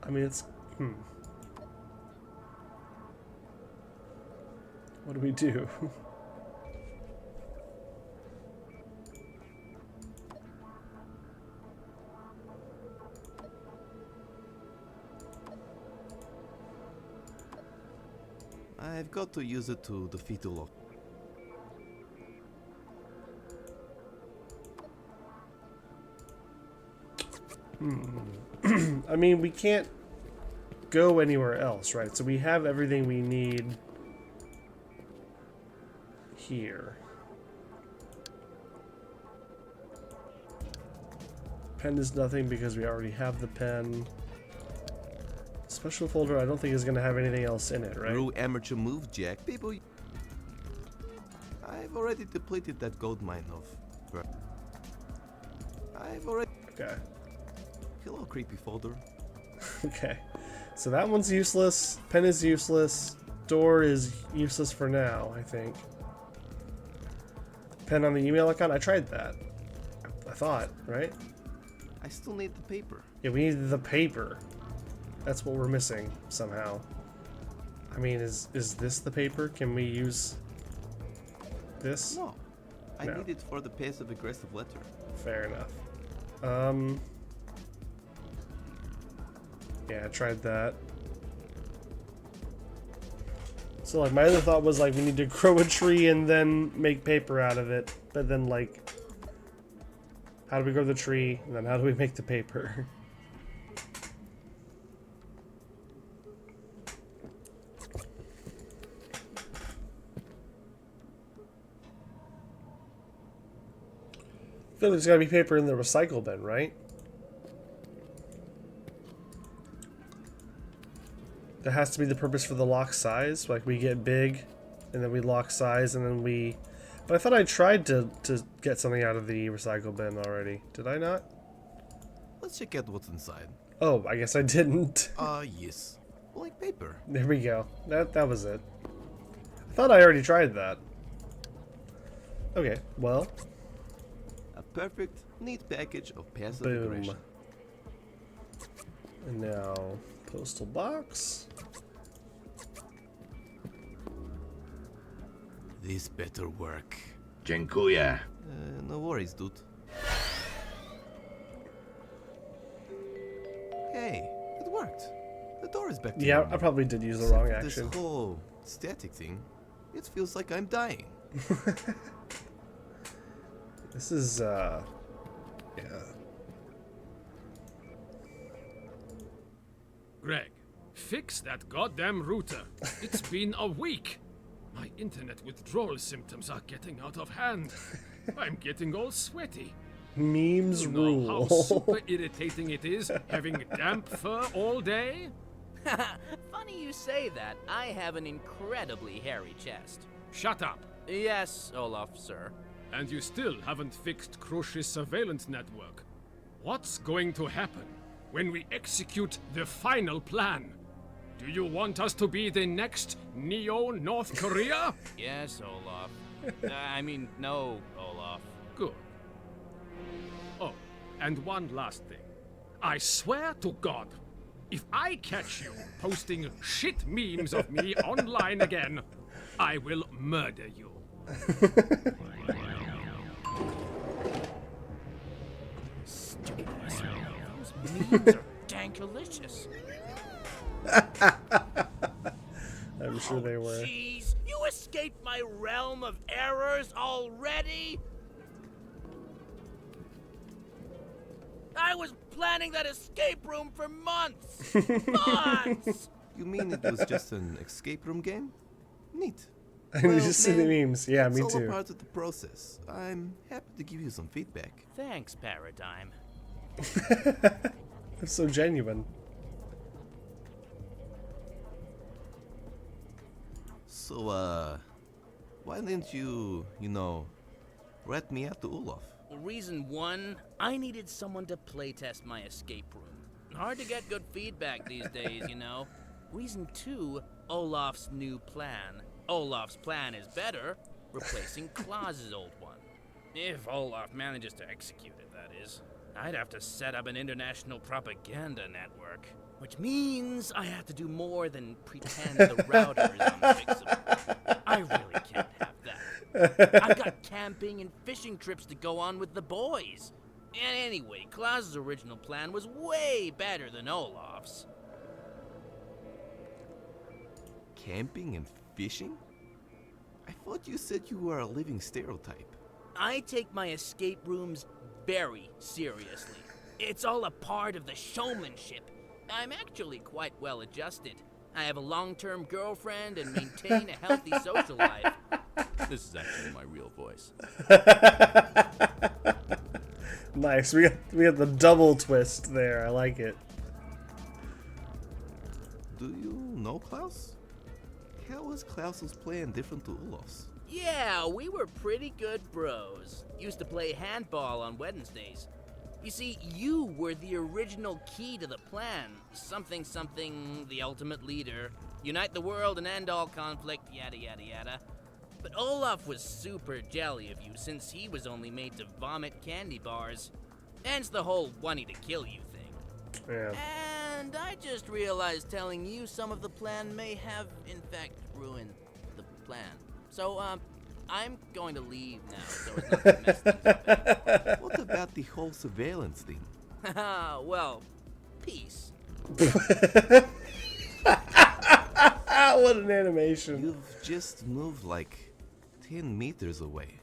I mean, it's... What do we do? I've got to use it to defeat the lock. I mean, we can't go anywhere else, right? So we have everything we need here. Pen is nothing because we already have the pen. Special folder I don't think is going to have anything else in it, right? True amateur move, Jack. People... I've already depleted that gold mine of... I've already... Okay. Hello, creepy folder. Okay. So that one's useless. Pen is useless. Door is useless for now, I think. Pen on the email account? I tried that. I thought, right? I still need the paper. Yeah, we need the paper. That's what we're missing, somehow. I mean, is this the paper? Can we use this? No. I No. need it for the passive-aggressive letter. Fair enough. Yeah, I tried that. So, like, my other thought was, like, we need to grow a tree and then make paper out of it. But then, like, how do we grow the tree? And then how do we make the paper? I feel like there's gotta be paper in the recycle bin, right? That has to be the purpose for the lock size. Like, we get big, and then we lock size, and then we... But I thought I tried to get something out of the recycle bin already. Did I not? Let's check out what's inside. Oh, I guess I didn't. Yes. Blank paper. There we go. That was it. I thought I already tried that. Okay, well. A perfect, neat package of passive Boom. aggression. And now, postal box. This better work. Dziękuję. No worries, dude. Hey, it worked. The door is back to Yeah, normal. I probably did use the Except wrong for action. This whole static thing, it feels like I'm dying. This is, yeah. Greg, fix that goddamn router. It's been a week. My internet withdrawal symptoms are getting out of hand. I'm getting all sweaty. Memes You know rule. how super irritating it is having damp fur all day? Funny you say that. I have an incredibly hairy chest. Shut up. Yes, Olaf, sir. And you still haven't fixed Krush's surveillance network. What's going to happen when we execute the final plan? Do you want us to be the next Neo-North Korea? Yes, Olaf. No, Olaf. Good. Oh, and one last thing. I swear to God, if I catch you posting shit memes of me online again, I will murder you. Stupid asshole. Those memes are dankalicious. I'm sure they were. Jeez, you escaped my realm of errors already? I was planning that escape room for months! Months! You mean it was just an escape room game? Neat. I was just seeing the memes. Yeah, me it's all too. a part of the process. I'm happy to give you some feedback. Thanks, Paradigm. That's so genuine. So, why didn't you, rat me out to Olaf? Reason one, I needed someone to playtest my escape room. Hard to get good feedback these days, you know. Reason two, Olaf's new plan. Olaf's plan is better, replacing Claus's old one. If Olaf manages to execute it, that is. I'd have to set up an international propaganda network. Which means I have to do more than pretend the router is unfixable. I really can't have that. I've got camping and fishing trips to go on with the boys. And anyway, Klaus's original plan was way better than Olaf's. Camping and fishing? I thought you said you were a living stereotype. I take my escape rooms very seriously. It's all a part of the showmanship. I'm actually quite well adjusted. I have a long-term girlfriend and maintain a healthy social life. This is actually my real voice. Nice. We got the double twist there. I like it. Do you know Klaus? How was Klaus's plan different to Olaf's? Yeah, we were pretty good bros. Used to play handball on Wednesdays. You see, you were the original key to the plan. Something, the ultimate leader. Unite the world and end all conflict, yada yada yada. But Olaf was super jelly of you since he was only made to vomit candy bars. Hence the whole wanting to kill you thing. Yeah. And I just realized telling you some of the plan may have, in fact, ruined the plan. So, I'm going to leave now so as not to mess things up anymore. What about the whole surveillance thing? Well, peace. What an animation. You've just moved like 10 meters away.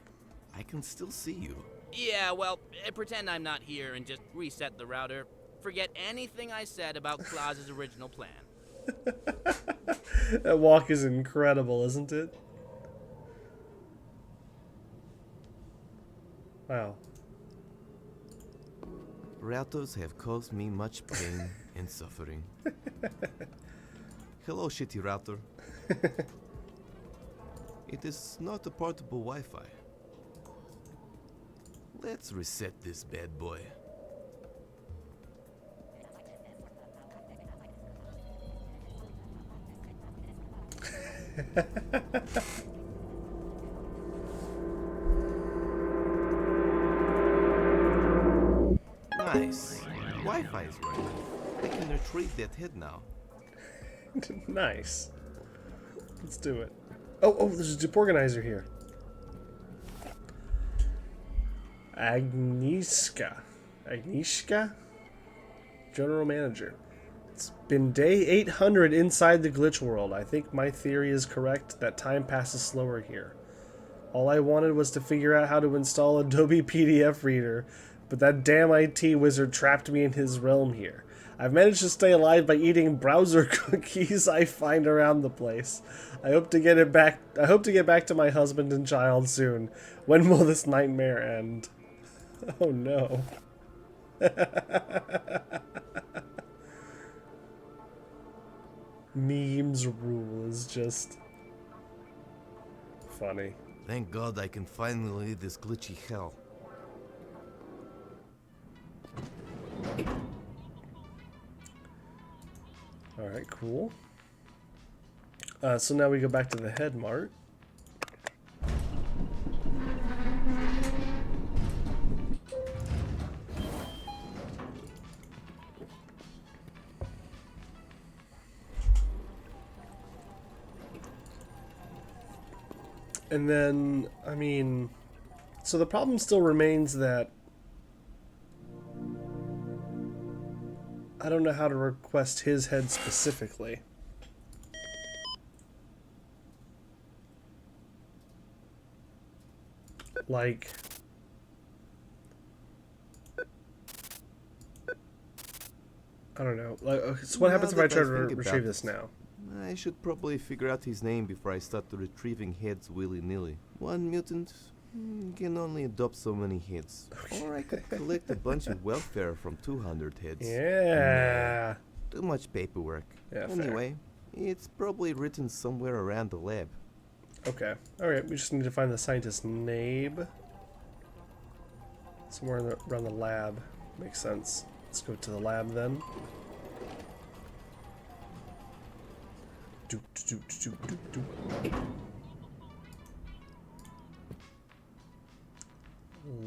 I can still see you. Yeah, well, pretend I'm not here and just reset the router. Forget anything I said about Klaus's original plan. That walk is incredible, isn't it? Wow. Routers have caused me much pain and suffering. Hello, shitty router. It is not a portable Wi-Fi. Let's reset this bad boy. Nice. Wi-Fi is right. I can retrieve that head now. Nice. Let's do it. Oh, there's a dupe organizer here. Agnieszka. General Manager. It's been day 800 inside the glitch world. I think my theory is correct that time passes slower here. All I wanted was to figure out how to install Adobe PDF Reader, but that damn IT wizard trapped me in his realm here. I've managed to stay alive by eating browser cookies I find around the place. I hope to get back to my husband and child soon. When will this nightmare end? Oh no. Memes rule is just funny. Thank God I can finally leave this glitchy hell. Alright, cool. So now we go back to the head mart. And then, I mean, so the problem still remains that I don't know how to request his head specifically. Like, I don't know. Like, so what happens if I try to retrieve this now? I should probably figure out his name before I start retrieving heads willy-nilly. One mutant can only adopt so many heads. Or I could collect a bunch of welfare from 200 heads. Yeah. Too much paperwork. Yeah, anyway, it's probably written somewhere around the lab. Okay. Alright, we just need to find the scientist's name. Somewhere around the lab. Makes sense. Let's go to the lab then.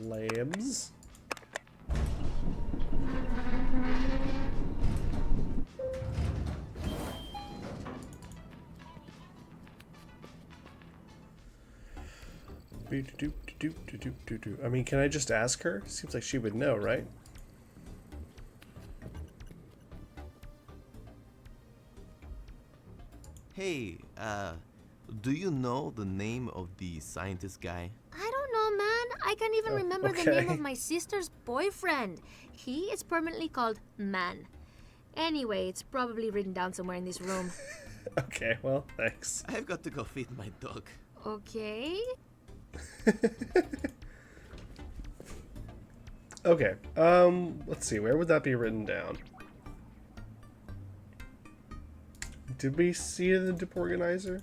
Labs. I mean, can I just ask her? Seems like she would know, right? Hey, do you know the name of the scientist guy? I don't know, man. I can't even remember the name of my sister's boyfriend. He is permanently called Man. Anyway, it's probably written down somewhere in this room. Okay, well, thanks. I've got to go feed my dog. Okay. Okay, let's see, where would that be written down? Did we see it in the dupe organizer?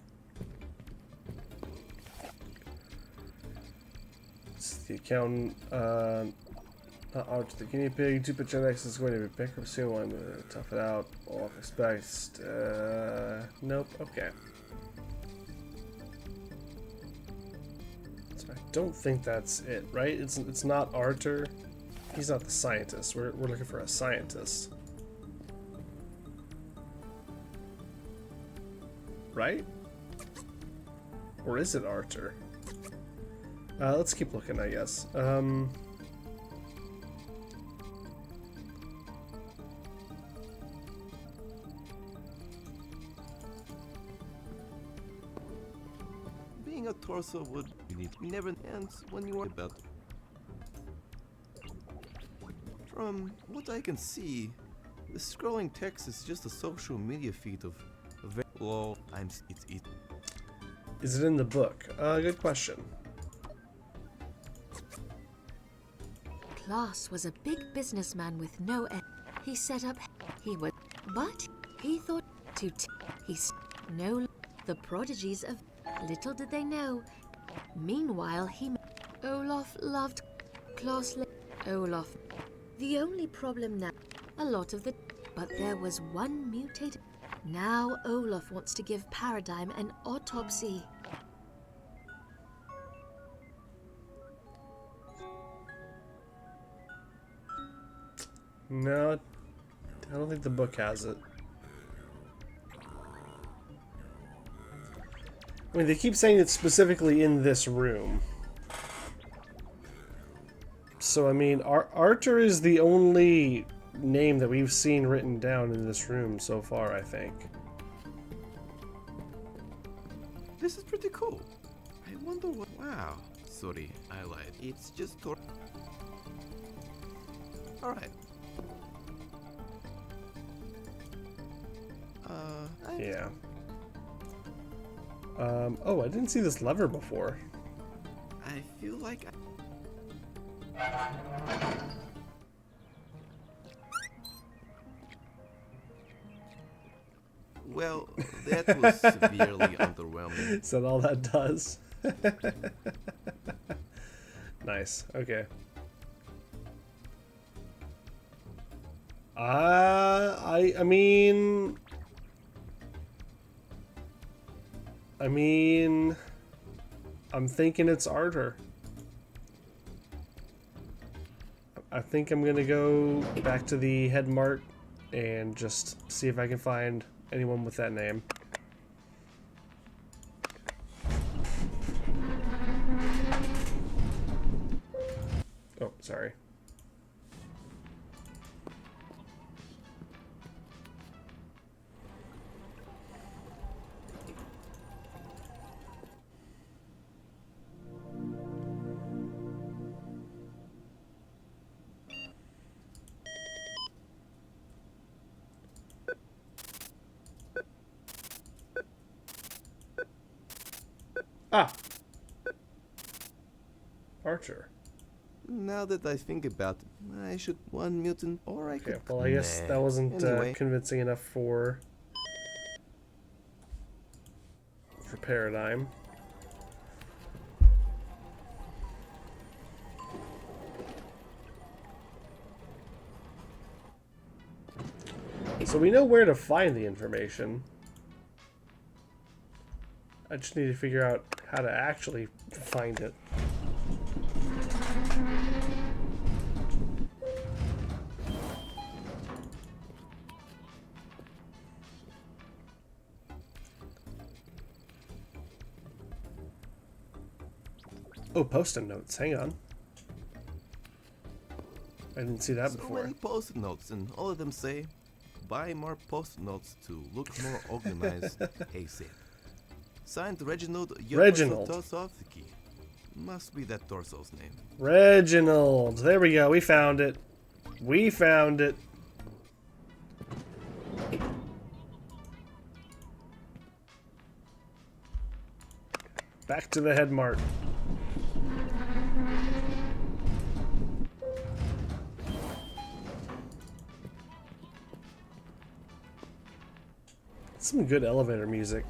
It's the accountant, not Art the guinea pig. Dupe Gen X is going to be bankrupt soon. I'm gonna tough it out. All expect. Nope. Okay. So I don't think that's it, right? It's not Arthur. He's not the scientist. We're looking for a scientist. Right? Or is it Arthur? Let's keep looking, I guess. Being a torso would never end when you are about. From what I can see, the scrolling text is just a social media feed of well, it. Is it in the book? Good question. Klaus was a big businessman with no end. He set up. He was, but he thought to. He's no the prodigies of. Little did they know. Meanwhile, Olaf loved Klaus. Olaf. The only problem now, a lot of the. But there was one mutated. Now Olaf wants to give Paradigm an autopsy. No, I don't think the book has it. I mean, they keep saying it's specifically in this room. So, I mean, Arthur is the only name that we've seen written down in this room so far, I think. This is pretty cool. I wonder what... Wow. Sorry, I lied. It's just... Alright. Yeah. Oh, I didn't see this lever before. I feel like... Well, that was severely underwhelming. Is that all that does? Nice. Okay. I mean, I'm thinking it's Arthur. I think I'm gonna go back to the head mart and just see if I can find anyone with that name. Oh, sorry. Ah! Archer. Now that I think about it, I should one mutant or I could... Okay, well, I guess that wasn't Anyway. convincing enough for Paradigm. So we know where to find the information. I just need to figure out how to actually find it. Oh, post-it notes. Hang on. I didn't see that So before. many post-it notes, and all of them say, buy more post-it notes to look more organized. Hey, Sid. Signed Reginald Reginald. Torsovsky. Must be that Torso's name. Reginald. There we go. We found it. We found it. Back to the head mart. Some good elevator music.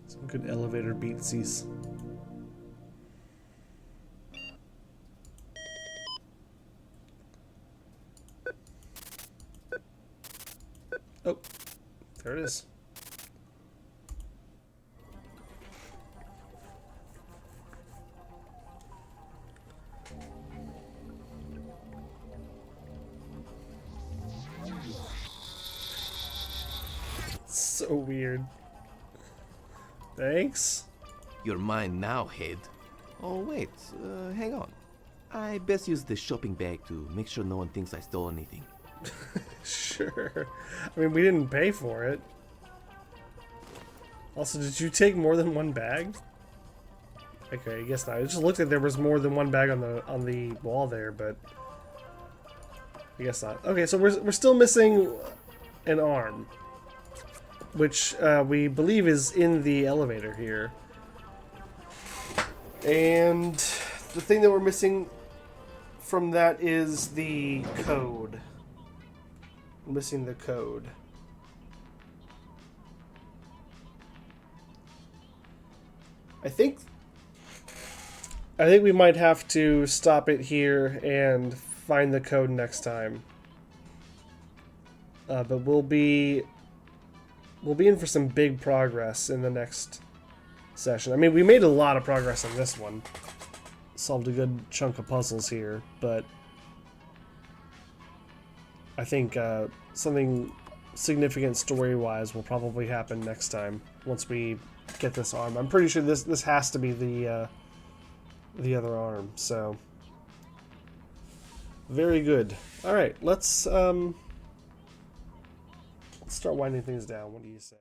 Some good elevator beatsies. Oh, there it is. So weird. Thanks. You're mine now, head. Oh, wait. Hang on. I best use the shopping bag to make sure no one thinks I stole anything. Sure. I mean, we didn't pay for it. Also, did you take more than one bag? Okay, I guess not. I just looked like there was more than one bag on the wall there, but I guess not. Okay, so we're still missing an arm, which we believe is in the elevator here. And the thing that we're missing from that is the code. We're missing the code. I think we might have to stop it here and find the code next time. but we'll be in for some big progress in the next session. I mean, we made a lot of progress on this one. Solved a good chunk of puzzles here, but I think something significant story-wise will probably happen next time once we get this arm. I'm pretty sure this has to be the other arm. So very good. All right, let's start winding things down. What do you say?